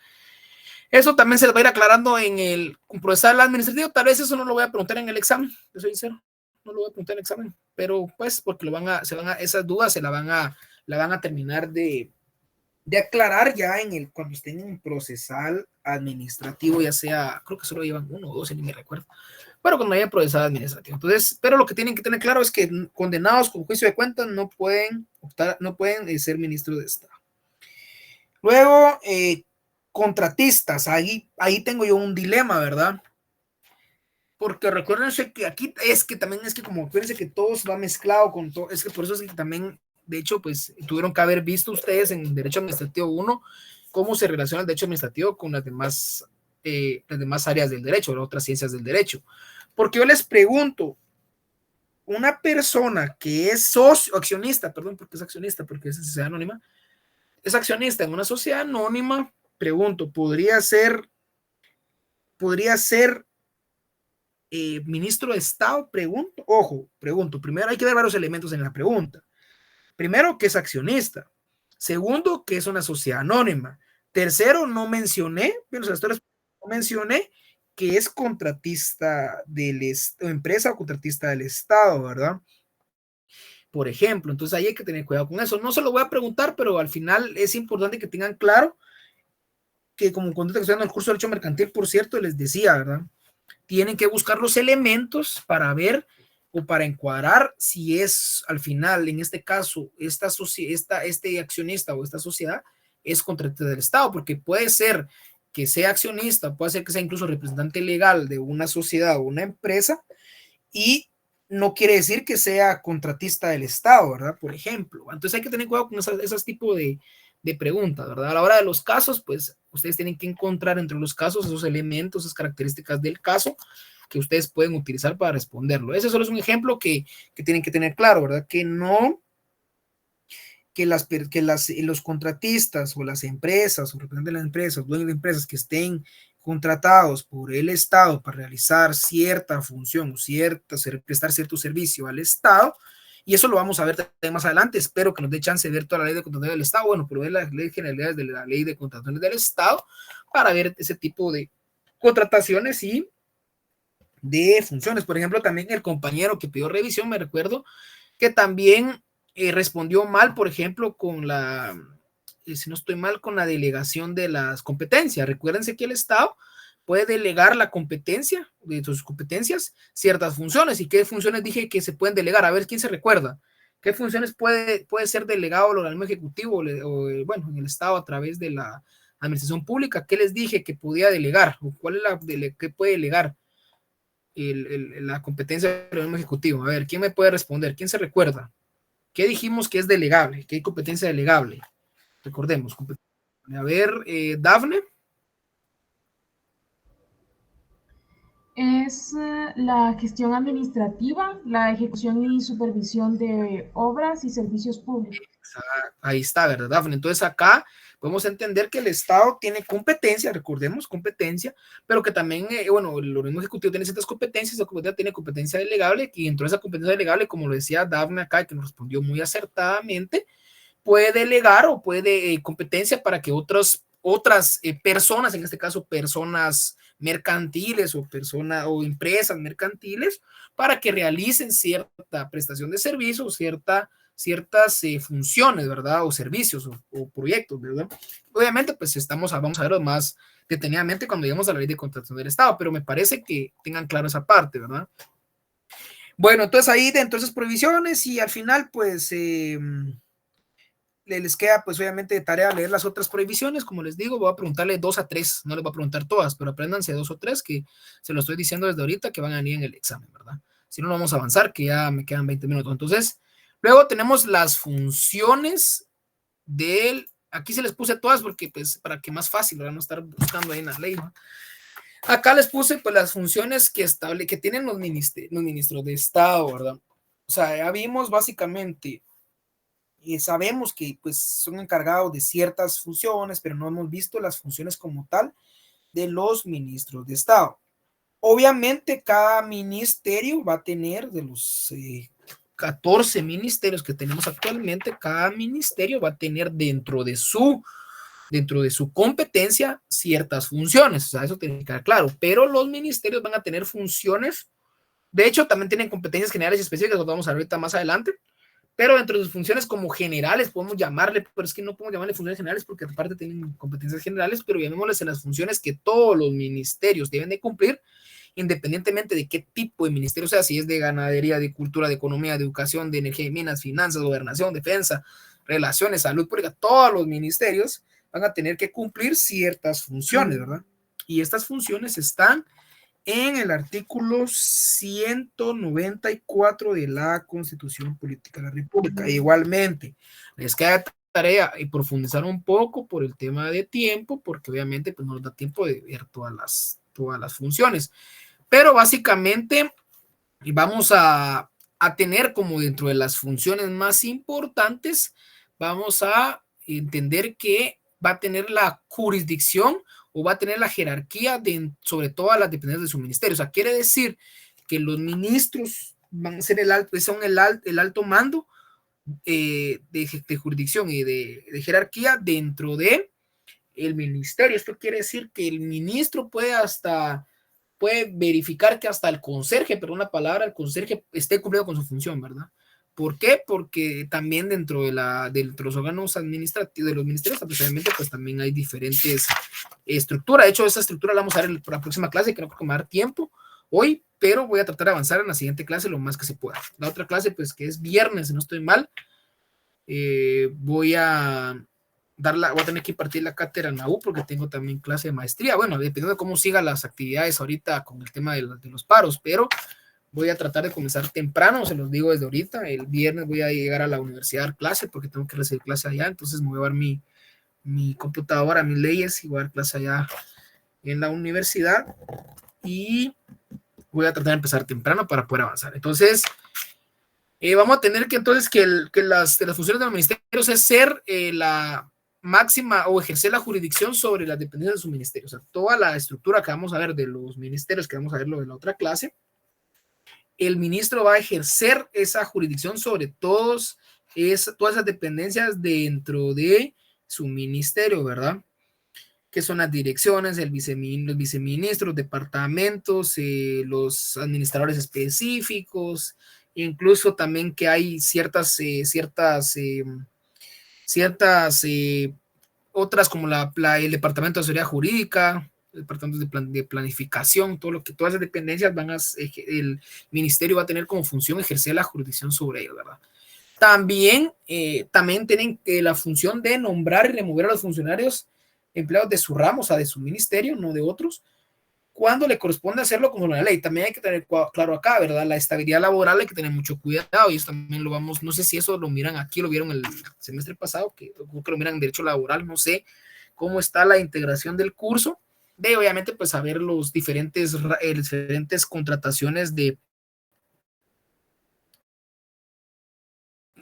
[SPEAKER 1] Eso también se les va a ir aclarando en el procesal administrativo. Tal vez eso no lo voy a preguntar en el examen, yo soy sincero, no lo voy a preguntar en el examen, pero pues porque esas dudas la van a terminar de aclarar ya cuando estén en procesal administrativo, ya sea, creo que solo llevan 1 o 2, ni me recuerdo, pero cuando haya procesal administrativo. Entonces, pero lo que tienen que tener claro es que condenados con juicio de cuentas no pueden ser ministros de Estado. Luego, contratistas, ahí tengo yo un dilema, ¿verdad? Porque recuérdense que aquí acuérdense que todo se va mezclado con todo, es que por eso es que también, de hecho, pues tuvieron que haber visto ustedes en Derecho Administrativo 1 cómo se relaciona el derecho administrativo con las demás áreas del derecho, las otras ciencias del derecho. Porque yo les pregunto, una persona que es accionista, porque es sociedad anónima, es accionista en una sociedad anónima, pregunto, ¿podría ser ministro de Estado? Pregunto, primero hay que ver varios elementos en la pregunta. Primero, que es accionista. Segundo, que es una sociedad anónima. Tercero, no mencioné que es contratista empresa o contratista del Estado, ¿verdad? Por ejemplo, entonces ahí hay que tener cuidado con eso. No se lo voy a preguntar, pero al final es importante que tengan claro que, como cuando estoy en el curso de Derecho Mercantil, por cierto, les decía, ¿verdad? Tienen que buscar los elementos para ver o para encuadrar si es al final, en este caso, este accionista o esta sociedad es contratista del Estado, porque puede ser que sea accionista, puede ser que sea incluso representante legal de una sociedad o una empresa, y no quiere decir que sea contratista del Estado, ¿verdad? Por ejemplo. Entonces hay que tener cuidado con esos tipos de preguntas, ¿verdad? A la hora de los casos, pues ustedes tienen que encontrar entre los casos esos elementos, esas características del caso que ustedes pueden utilizar para responderlo. Ese solo es un ejemplo que tienen que tener claro, ¿verdad? Que los contratistas o las empresas o representantes de las empresas, dueños de empresas que estén contratados por el Estado para realizar cierta función o prestar cierto servicio al Estado, y eso lo vamos a ver más adelante. Espero que nos dé chance de ver toda la ley de contrataciones del Estado, bueno, pero ver las leyes generales de la ley de contrataciones del Estado para ver ese tipo de contrataciones y de funciones. Por ejemplo, también el compañero que pidió revisión, me recuerdo que también respondió mal, por ejemplo, si no estoy mal, con la delegación de las competencias. Recuérdense que el Estado puede delegar la competencia, de sus competencias, ciertas funciones. ¿Y qué funciones dije que se pueden delegar? A ver, ¿quién se recuerda? ¿Qué funciones puede ser delegado al organismo ejecutivo en el Estado a través de la administración pública? ¿Qué les dije que podía delegar? ¿O cuál es que puede delegar? la competencia del organismo ejecutivo. A ver, ¿quién me puede responder? ¿Quién se recuerda? ¿Qué dijimos que es delegable? ¿Qué hay competencia delegable? Recordemos. A ver, Dafne.
[SPEAKER 5] Es la gestión administrativa, la ejecución y supervisión de obras y servicios públicos.
[SPEAKER 1] Ahí está, ¿verdad, Dafne? Entonces acá podemos entender que el Estado tiene competencia, recordemos, competencia, pero que también, bueno, el organismo ejecutivo tiene ciertas competencias, esa competencia tiene competencia delegable, y dentro de esa competencia delegable, como lo decía Dafne acá, que nos respondió muy acertadamente, puede delegar o puede competencia para que otras personas, en este caso personas mercantiles o empresas mercantiles, para que realicen cierta prestación de servicios, ciertas funciones, ¿verdad? O servicios o proyectos, ¿verdad? Obviamente, pues vamos a verlo más detenidamente cuando lleguemos a la ley de contratación del Estado, pero me parece que tengan claro esa parte, ¿verdad? Bueno, entonces ahí dentro de esas prohibiciones y al final, pues, les queda pues obviamente de tarea leer las otras prohibiciones, como les digo, voy a preguntarle 2 a 3, no les voy a preguntar todas, pero apréndanse 2 o 3 que se lo estoy diciendo desde ahorita que van a venir en el examen, ¿verdad? Si no, no vamos a avanzar, que ya me quedan 20 minutos. Entonces, luego tenemos las funciones aquí se les puse todas porque pues para que más fácil, ¿verdad? No estar buscando ahí en la ley, ¿no? Acá les puse pues las funciones que tienen los ministros de Estado, ¿verdad? O sea, ya vimos básicamente sabemos que pues son encargados de ciertas funciones, pero no hemos visto las funciones como tal de los ministros de Estado. Obviamente cada ministerio va a tener de los 14 ministerios que tenemos actualmente, cada ministerio va a tener dentro de su competencia ciertas funciones, o sea, eso tiene que quedar claro, pero los ministerios van a tener funciones, de hecho también tienen competencias generales y específicas, lo vamos a ver ahorita más adelante, pero dentro de sus funciones como generales podemos llamarle, pero es que no podemos llamarle funciones generales porque aparte tienen competencias generales, pero llamémosles en las funciones que todos los ministerios deben de cumplir, independientemente de qué tipo de ministerio sea, si es de ganadería, de cultura, de economía, de educación, de energía y minas, finanzas, gobernación, defensa, relaciones, salud pública, todos los ministerios van a tener que cumplir ciertas funciones, ¿verdad? Y estas funciones están en el artículo 194 de la Constitución Política de la República. Igualmente, les queda tarea y profundizar un poco por el tema de tiempo, porque obviamente pues, no nos da tiempo de ver todas las funciones. Pero básicamente vamos a tener como dentro de las funciones más importantes, vamos a entender que va a tener la jurisdicción o va a tener la jerarquía sobre todas las dependencias de su ministerio. O sea, quiere decir que los ministros van a ser el alto mando de jurisdicción y de jerarquía dentro de el ministerio. Esto quiere decir que el ministro puede verificar que hasta el conserje, pero una palabra, el conserje esté cumpliendo con su función, ¿verdad? ¿Por qué? Porque también dentro de los órganos administrativos de los ministerios, precisamente, pues también hay diferentes estructuras. De hecho, esa estructura la vamos a ver en la próxima clase, creo que me va a dar tiempo hoy, pero voy a tratar de avanzar en la siguiente clase lo más que se pueda. La otra clase, pues que es viernes, si no estoy mal, voy a tener que impartir la cátedra en la U porque tengo también clase de maestría. Bueno, dependiendo de cómo sigan las actividades ahorita con el tema de los paros, pero voy a tratar de comenzar temprano, se los digo desde ahorita. El viernes voy a llegar a la universidad a dar clase porque tengo que recibir clase allá, entonces me voy a llevar mi computadora, mis leyes y voy a dar clase allá en la universidad y voy a tratar de empezar temprano para poder avanzar. Entonces, vamos a tener que entonces que las funciones de los ministerios es ser la máxima o ejercer la jurisdicción sobre las dependencias de su ministerio. O sea, toda la estructura que vamos a ver de los ministerios, que vamos a verlo en la otra clase, el ministro va a ejercer esa jurisdicción sobre todas esas dependencias dentro de su ministerio, ¿verdad? Que son las direcciones, los viceministros, departamentos, los administradores específicos, incluso también que hay ciertas otras como el departamento de asesoría jurídica, el departamento de planificación, todas esas dependencias el ministerio va a tener como función ejercer la jurisdicción sobre ellos, ¿verdad? También tienen la función de nombrar y remover a los funcionarios empleados de su ramo, o sea, de su ministerio, no de otros, cuando le corresponde hacerlo como la ley. También hay que tener claro acá, ¿verdad? La estabilidad laboral hay que tener mucho cuidado, y eso también lo vamos, no sé si eso lo miran aquí, lo vieron el semestre pasado, que lo miran en derecho laboral, no sé cómo está la integración del curso, de obviamente pues saber los diferentes contrataciones de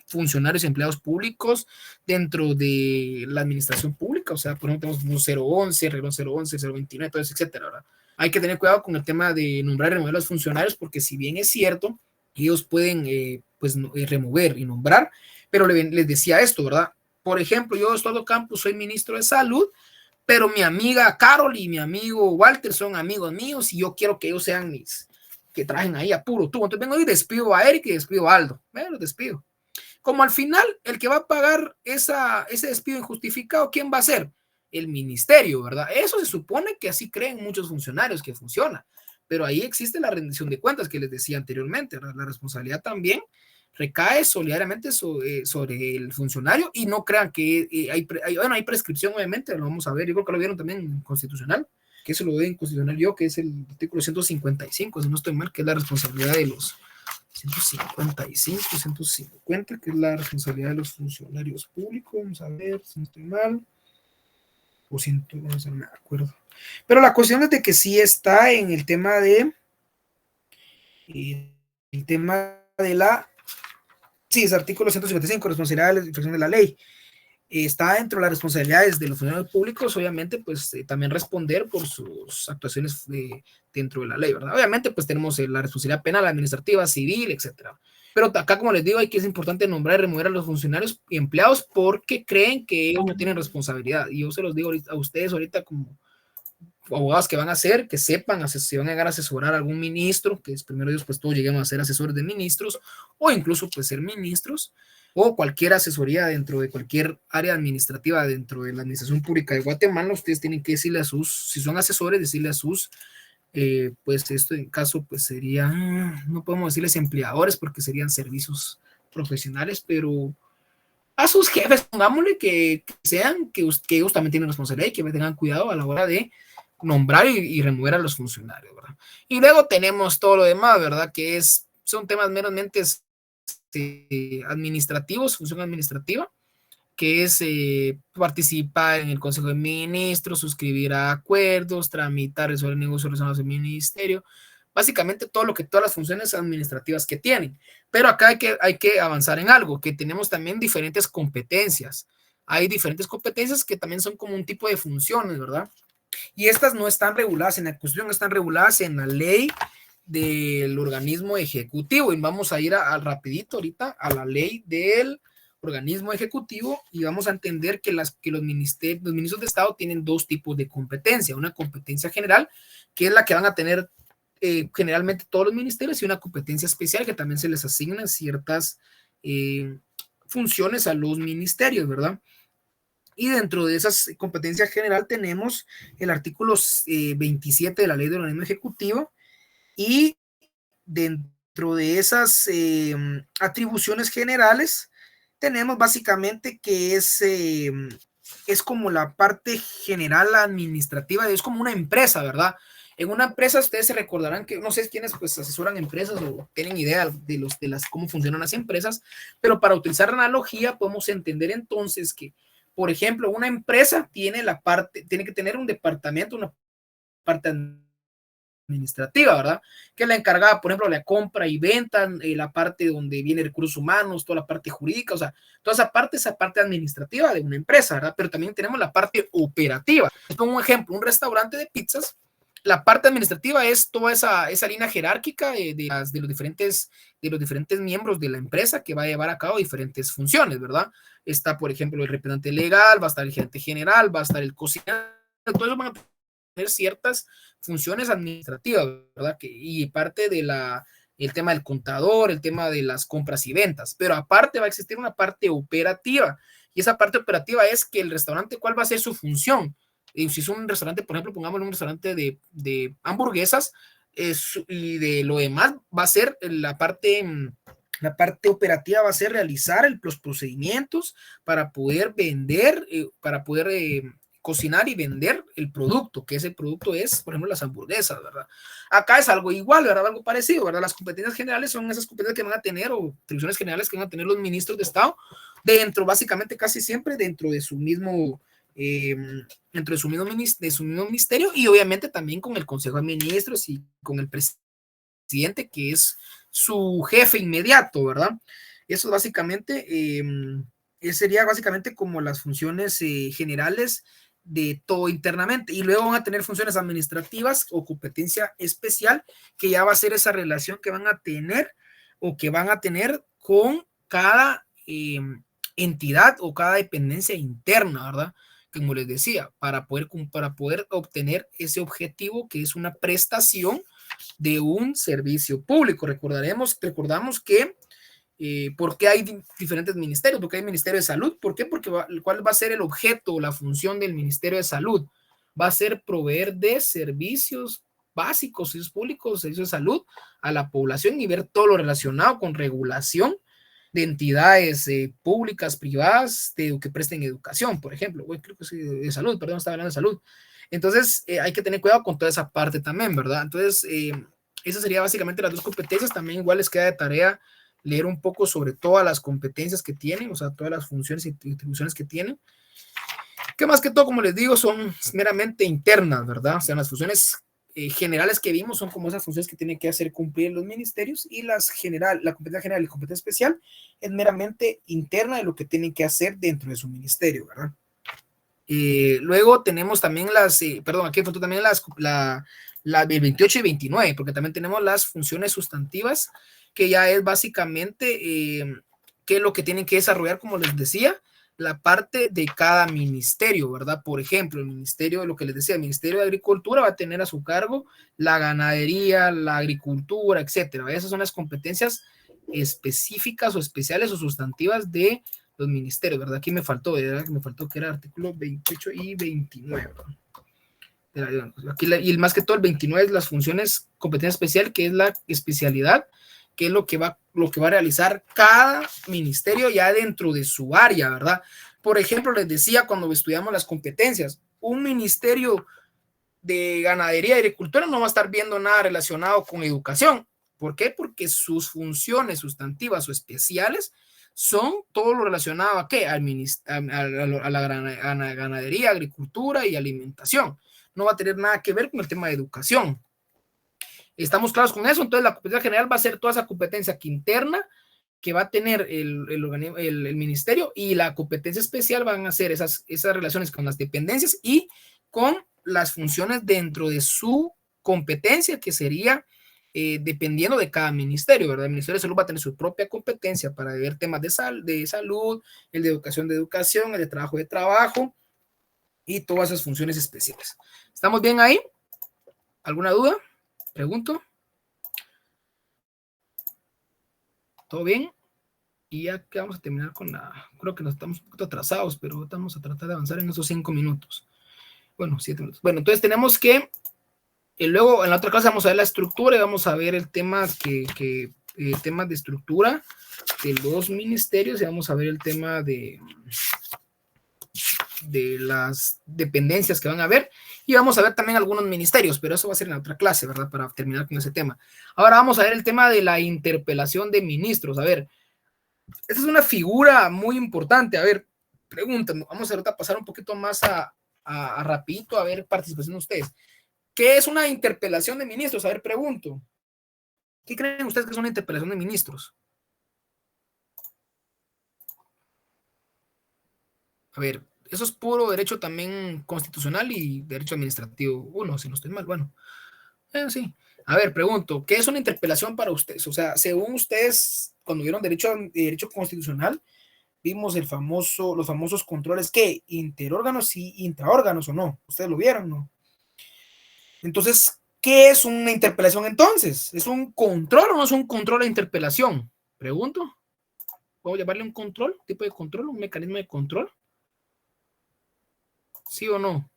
[SPEAKER 1] funcionarios y empleados públicos dentro de la administración pública. O sea, por ejemplo, tenemos un 011, reglón 011, 029, todo eso, etcétera, ¿verdad? Hay que tener cuidado con el tema de nombrar y remover a los funcionarios, porque si bien es cierto, ellos pueden remover y nombrar, pero les decía esto, ¿verdad? Por ejemplo, yo, Estuardo Campos, soy ministro de Salud, pero mi amiga Carol y mi amigo Walter son amigos míos y yo quiero que ellos sean que trajen ahí a puro tubo. Entonces vengo y despido a Eric y despido a Aldo. Los despido. Como al final, el que va a pagar ese despido injustificado, ¿quién va a ser? El ministerio, ¿verdad? Eso se supone que así creen muchos funcionarios que funciona, pero ahí existe la rendición de cuentas que les decía anteriormente, ¿verdad? La responsabilidad también recae solidariamente sobre el funcionario, y no crean que hay prescripción, obviamente, lo vamos a ver, yo creo que lo vieron también en constitucional, que eso lo veo en constitucional yo, que es el artículo 155, si no estoy mal, que es la responsabilidad de los 155, 150, que es la responsabilidad de los funcionarios públicos. Vamos a ver si no estoy mal. O 100, no me acuerdo. Pero la cuestión es de que sí está en el tema de sí, es artículo 155, responsabilidad de la infracción de la ley. Está dentro de las responsabilidades de los funcionarios públicos, obviamente, pues también responder por sus actuaciones dentro de la ley, ¿verdad? Obviamente, pues tenemos la responsabilidad penal, administrativa, civil, etcétera. Pero acá, como les digo, es importante nombrar y remover a los funcionarios y empleados porque creen que ellos no tienen responsabilidad. Y yo se los digo a ustedes ahorita como abogados que van a hacer, que sepan, si van a llegar a asesorar a algún ministro, que es primero Dios, pues todos lleguemos a ser asesores de ministros, o incluso pues ser ministros, o cualquier asesoría dentro de cualquier área administrativa dentro de la administración pública de Guatemala. Ustedes tienen que decirle si son asesores, decirle a sus, pues esto en caso, pues sería, no podemos decirles empleadores porque serían servicios profesionales, pero a sus jefes, pongámosle que ellos también tienen responsabilidad y que tengan cuidado a la hora de nombrar y remover a los funcionarios, ¿verdad? Y luego tenemos todo lo demás, ¿verdad? Que son temas meramente administrativos, función administrativa, que es participar en el Consejo de Ministros, suscribir a acuerdos, tramitar, resolver negocios relacionados al ministerio, básicamente todas las funciones administrativas que tienen. Pero acá hay que avanzar en algo, que tenemos también diferentes competencias. Hay diferentes competencias que también son como un tipo de funciones, ¿verdad? Y estas no están reguladas en la Constitución, están reguladas en la ley del organismo ejecutivo. Y vamos a ir rapidito ahorita a la ley del organismo ejecutivo y vamos a entender que los ministros de Estado tienen dos tipos de competencia. Una competencia general, que es la que van a tener generalmente todos los ministerios, y una competencia especial que también se les asignan ciertas funciones a los ministerios, ¿verdad? Y dentro de esas competencias general tenemos el artículo 27 de la ley del organismo ejecutivo, y dentro de esas atribuciones generales tenemos básicamente que es como la parte general administrativa, es como una empresa, ¿verdad? En una empresa ustedes se recordarán que, no sé quiénes pues asesoran empresas o tienen idea de cómo funcionan las empresas, pero para utilizar la analogía podemos entender entonces que, por ejemplo, una empresa tiene que tener un departamento, una parte administrativa, ¿verdad? Que es la encargada, por ejemplo, de la compra y venta, la parte donde viene recursos humanos, toda la parte jurídica, o sea, toda esa parte administrativa de una empresa, ¿verdad? Pero también tenemos la parte operativa. Pongo un ejemplo, un restaurante de pizzas, la parte administrativa es toda esa línea jerárquica de los diferentes miembros de la empresa que va a llevar a cabo diferentes funciones, ¿verdad? Está, por ejemplo, el representante legal, va a estar el gerente general, va a estar el cocinero, todo eso van a tener ciertas funciones administrativas, ¿verdad? Y parte de el tema del contador, el tema de las compras y ventas, pero aparte va a existir una parte operativa, y esa parte operativa es que el restaurante, ¿cuál va a ser su función? Si es un restaurante, por ejemplo, pongamos un restaurante de hamburguesas, y de lo demás va a ser la parte operativa, va a ser realizar los procedimientos para poder vender, para poder cocinar y vender el producto, que ese producto es, por ejemplo, las hamburguesas, ¿verdad? Acá es algo igual, ¿verdad? Algo parecido, ¿verdad? Las competencias generales son esas competencias que van a tener, o atribuciones generales que van a tener los ministros de Estado, dentro, básicamente casi siempre, dentro de su mismo ministerio, y obviamente también con el Consejo de Ministros y con el presidente, que es su jefe inmediato, ¿verdad? Eso básicamente sería básicamente como las funciones generales de todo internamente, y luego van a tener funciones administrativas o competencia especial, que ya va a ser esa relación que van a tener o que van a tener con cada entidad o cada dependencia interna, ¿verdad? Como les decía, para poder obtener ese objetivo, que es una prestación de un servicio público. Recordamos que ¿por qué hay diferentes ministerios? Porque hay Ministerio de Salud. ¿Por qué? Porque ¿cuál va a ser el objeto o la función del Ministerio de Salud? Va a ser proveer de servicios básicos, servicios públicos, servicios de salud a la población, y ver todo lo relacionado con regulación de entidades públicas, privadas, que presten educación, por ejemplo. Creo que sí, de salud, perdón, estaba hablando de salud. Entonces, hay que tener cuidado con toda esa parte también, ¿verdad? Entonces, esas serían básicamente las dos competencias. También igual les queda de tarea leer un poco sobre todas las competencias que tienen, o sea, todas las funciones y atribuciones que tienen, que más que todo, como les digo, son meramente internas, ¿verdad? O sea, las funciones generales que vimos son como esas funciones que tienen que hacer cumplir los ministerios, y la competencia general y la competencia especial es meramente interna de lo que tienen que hacer dentro de su ministerio, ¿verdad? Luego tenemos también aquí faltó también la 28 y 29, porque también tenemos las funciones sustantivas, que ya es básicamente qué es lo que tienen que desarrollar, como les decía, la parte de cada ministerio, ¿verdad? Por ejemplo, el ministerio, lo que les decía, el Ministerio de Agricultura va a tener a su cargo la ganadería, la agricultura, etcétera. Esas son las competencias específicas o especiales o sustantivas de los ministerios, ¿verdad? Aquí me faltó que era artículo 28 y 29, ¿verdad? Aquí y más que todo el 29 es las funciones, competencia especial, que es la especialidad, que es lo que va a realizar cada ministerio ya dentro de su área, ¿verdad? Por ejemplo, les decía cuando estudiamos las competencias, un ministerio de ganadería y agricultura no va a estar viendo nada relacionado con educación. ¿Por qué? Porque sus funciones sustantivas o especiales son todo lo relacionado a ¿qué? A la ganadería, agricultura y alimentación. No va a tener nada que ver con el tema de educación. ¿Estamos claros con eso? Entonces la competencia general va a ser toda esa competencia interna que va a tener el ministerio, y la competencia especial van a ser esas relaciones con las dependencias y con las funciones dentro de su competencia, que sería dependiendo de cada ministerio, ¿verdad? El Ministerio de Salud va a tener su propia competencia para ver temas de salud, el de educación, el de trabajo, y todas esas funciones especiales. ¿Estamos bien ahí? ¿Alguna duda? Pregunto. ¿Todo bien? Y ya que vamos a terminar creo que nos estamos un poquito atrasados, pero vamos a tratar de avanzar en esos 5 minutos. Bueno, 7 minutos. Bueno, entonces tenemos que, luego en la otra clase vamos a ver la estructura y vamos a ver el tema temas de estructura de los ministerios, y vamos a ver el tema de las dependencias que van a haber, y vamos a ver también algunos ministerios, pero eso va a ser en la otra clase, ¿verdad? Para terminar con ese tema. Ahora vamos a ver el tema de la interpelación de ministros. A ver, esta es una figura muy importante. A ver, preguntan, vamos a pasar un poquito más a rapidito, a ver participación de ustedes. ¿Qué es una interpelación de ministros? A ver, pregunto. ¿Qué creen ustedes que es una interpelación de ministros? A ver, eso es puro derecho también constitucional y derecho administrativo. Si no estoy mal, bueno. Sí. A ver, pregunto, ¿qué es una interpelación para ustedes? O sea, según ustedes, cuando vieron derecho constitucional, vimos los famosos controles, ¿qué? Interórganos y intraórganos, ¿o no? ¿Ustedes lo vieron, no? Entonces, ¿qué es una interpelación entonces? ¿Es un control o no es un control de interpelación? Pregunto. ¿Puedo llamarle un control? ¿Un tipo de control? ¿Un mecanismo de control? ¿Sí o no?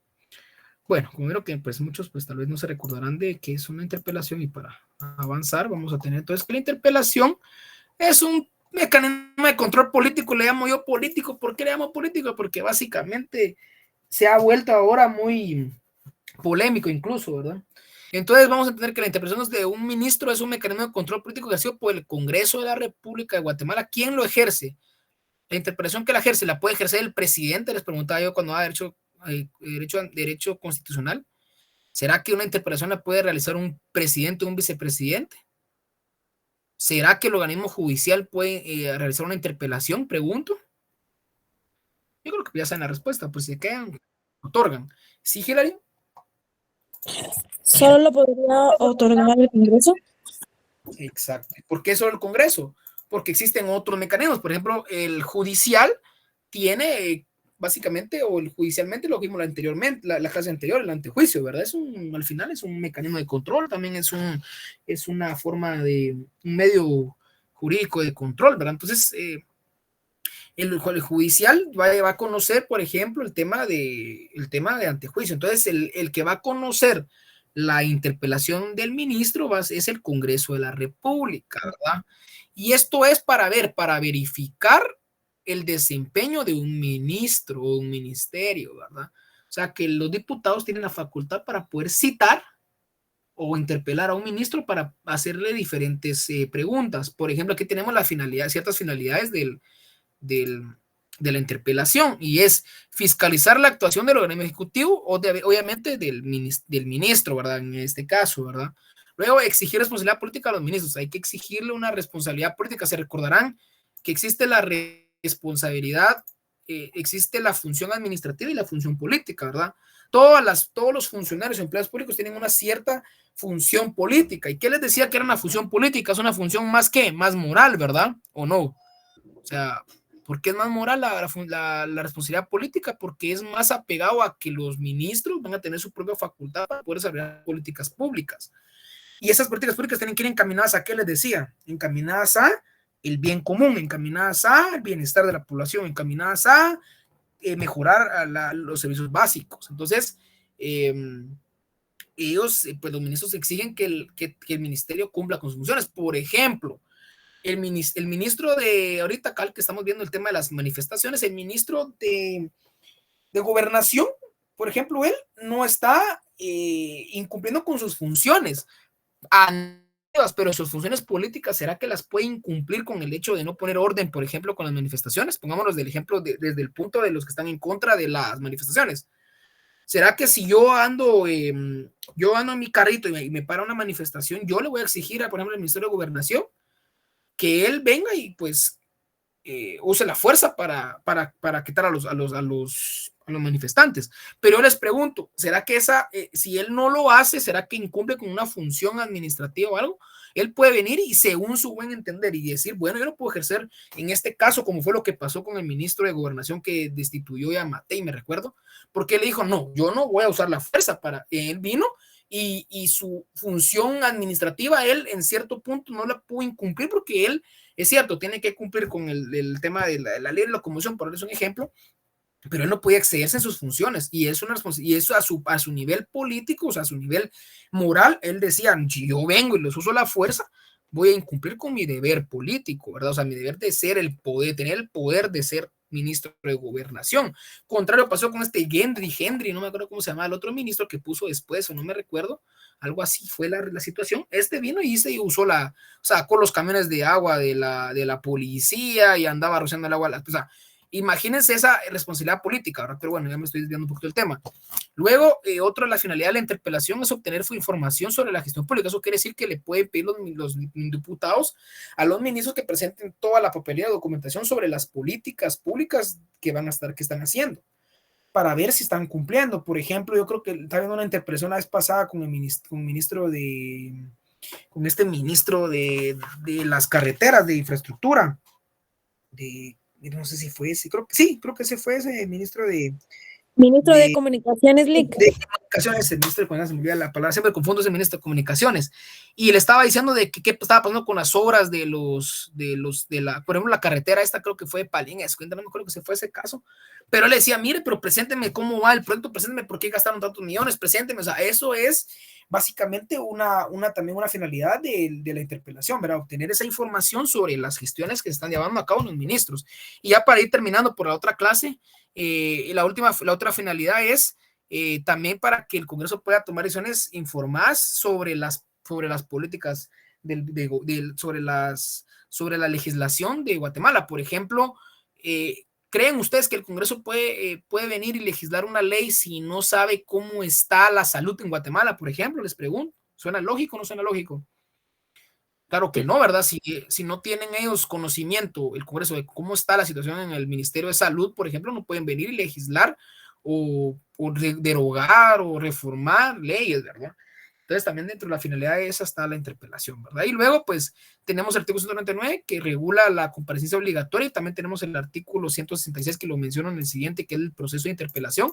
[SPEAKER 1] Bueno, como vieron que pues muchos pues tal vez no se recordarán de qué es una interpelación, y para avanzar vamos a tener entonces que la interpelación es un mecanismo de control político. Le llamo yo político. ¿Por qué le llamo político? Porque básicamente se ha vuelto ahora muy polémico incluso, ¿verdad? Entonces vamos a entender que la interpretación de un ministro es un mecanismo de control político ejercido por el Congreso de la República de Guatemala. ¿Quién lo ejerce? La interpretación que la ejerce la puede ejercer el presidente, les preguntaba yo cuando da derecho constitucional. ¿Será que una interpretación la puede realizar un presidente o un vicepresidente? ¿Será que el organismo judicial puede realizar una interpelación? Pregunto. Yo creo que ya saben la respuesta, pues si quedan, otorgan. ¿Sí, Hilary?
[SPEAKER 6] ¿Solo lo podría otorgar el Congreso?
[SPEAKER 1] Exacto. ¿Por qué solo el Congreso? Porque existen otros mecanismos. Por ejemplo, el judicial tiene básicamente, o el judicialmente lo vimos anteriormente, la clase anterior, el antejuicio, ¿verdad? Al final es un mecanismo de control, también es una forma de un medio jurídico de control, ¿verdad? Entonces, el judicial va a conocer, por ejemplo, el tema de antejuicio. Entonces, el que va a conocer la interpelación del ministro es el Congreso de la República, ¿verdad? Y esto es para verificar el desempeño de un ministro o un ministerio, ¿verdad? O sea, que los diputados tienen la facultad para poder citar o interpelar a un ministro para hacerle diferentes preguntas. Por ejemplo, aquí tenemos ciertas finalidades de la interpelación, y es fiscalizar la actuación del organismo ejecutivo o obviamente del ministro, ¿verdad? En este caso, ¿verdad? Luego, exigir responsabilidad política a los ministros. Hay que exigirle una responsabilidad política. Se recordarán que existe la responsabilidad, existe la función administrativa y la función política, ¿verdad? Todos los funcionarios y empleados públicos tienen una cierta función política. ¿Y qué les decía que era una función política? Es una función más moral, ¿verdad? ¿O no? O sea, ¿por qué es más moral la responsabilidad política? Porque es más apegado a que los ministros van a tener su propia facultad para poder desarrollar políticas públicas. Y esas políticas públicas tienen que ir encaminadas a, ¿qué les decía? Encaminadas a el bien común, encaminadas al bienestar de la población, encaminadas a mejorar los servicios básicos. Entonces, ellos, pues los ministros exigen que el ministerio cumpla con sus funciones. Por ejemplo, el ministro de, ahorita acá que estamos viendo el tema de las manifestaciones, el ministro de Gobernación, por ejemplo, él no está incumpliendo con sus funciones, pero sus funciones políticas, ¿será que las puede incumplir con el hecho de no poner orden, por ejemplo, con las manifestaciones? Pongámonos del ejemplo desde el punto de los que están en contra de las manifestaciones. ¿Será que si yo ando en mi carrito y me para una manifestación, yo le voy a exigir, por ejemplo, al Ministerio de Gobernación que él venga y pues use la fuerza para quitar a los manifestantes? Pero yo les pregunto, ¿será que si él no lo hace, será que incumple con una función administrativa o algo? Él puede venir y según su buen entender y decir, bueno, yo no puedo ejercer en este caso, como fue lo que pasó con el ministro de Gobernación que destituyó a Matei, me recuerdo, porque él dijo, no, yo no voy a usar la fuerza él vino y su función administrativa, él en cierto punto no la pudo incumplir porque él, es cierto, tiene que cumplir con el tema de la ley de locomoción, por eso es un ejemplo, pero él no podía excederse en sus funciones, y eso a su nivel político, o sea, a su nivel moral, él decía, si yo vengo y les uso la fuerza, voy a incumplir con mi deber político, ¿verdad? O sea, mi deber de ser tener el poder de ser ministro de Gobernación. Contrario pasó con este Gendry, no me acuerdo cómo se llama el otro ministro que puso después, o no me recuerdo, algo así fue la situación. Este vino y usó sacó los camiones de agua de la policía y andaba rociando el agua, o sea, imagínense esa responsabilidad política, ¿verdad? Pero bueno, ya me estoy desviando un poquito del tema. Luego, otra de la finalidad de la interpelación es obtener información sobre la gestión pública. Eso quiere decir que le pueden pedir los diputados a los ministros que presenten toda la papelería de documentación sobre las políticas públicas que están haciendo, para ver si están cumpliendo. Por ejemplo, yo creo que estaba viendo una interpelación la vez pasada con este ministro de las carreteras, de infraestructura, no sé si fue ese, creo que ese fue ese ministro
[SPEAKER 6] Ministro de Comunicaciones, Lick.
[SPEAKER 1] Comunicaciones, el ministro de Comunicaciones, se me olvida la palabra, siempre confundo ese ministro de Comunicaciones, y le estaba diciendo de que qué estaba pasando con las obras de por ejemplo, la carretera esta creo que fue de Palín, no me acuerdo que se fue ese caso, pero él le decía, mire, pero presénteme cómo va el proyecto, presénteme por qué gastaron tantos millones, presénteme, o sea, eso es básicamente también una finalidad de la interpelación, ¿verdad? Obtener esa información sobre las gestiones que se están llevando a cabo los ministros. Y ya para ir terminando por la otra clase, la otra finalidad es también para que el Congreso pueda tomar decisiones informadas sobre las políticas sobre la legislación de Guatemala. Por ejemplo, ¿creen ustedes que el Congreso puede venir y legislar una ley si no sabe cómo está la salud en Guatemala, por ejemplo? Les pregunto, ¿suena lógico o no suena lógico? Claro que no, ¿verdad? Si no tienen ellos conocimiento, el Congreso, de cómo está la situación en el Ministerio de Salud, por ejemplo, no pueden venir y legislar o derogar o reformar leyes, ¿verdad? Entonces, también dentro de la finalidad de esa está la interpelación, ¿verdad? Y luego, pues, tenemos el artículo 199 que regula la comparecencia obligatoria y también tenemos el artículo 166 que lo menciono en el siguiente, que es el proceso de interpelación,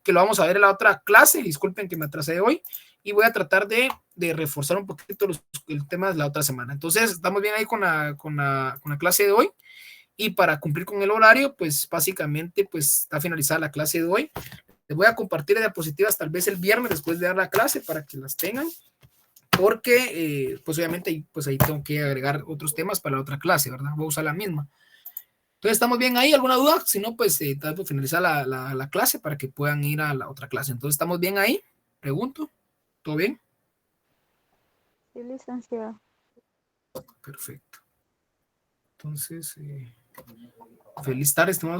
[SPEAKER 1] que lo vamos a ver en la otra clase. Disculpen que me atrasé hoy y voy a tratar de reforzar un poquito el tema de la otra semana. Entonces, estamos bien ahí con la clase de hoy. Y para cumplir con el horario, pues básicamente pues está finalizada la clase de hoy. Les voy a compartir diapositivas tal vez el viernes después de dar la clase para que las tengan, porque pues obviamente pues ahí tengo que agregar otros temas para la otra clase, ¿verdad? Voy a usar la misma. Entonces, ¿estamos bien ahí? ¿Alguna duda? Si no, pues tal vez finalizar la clase para que puedan ir a la otra clase. Entonces, ¿estamos bien ahí? Pregunto. ¿Todo bien?
[SPEAKER 3] Sí, licenciado.
[SPEAKER 1] Perfecto. Entonces, feliz tarde, estimados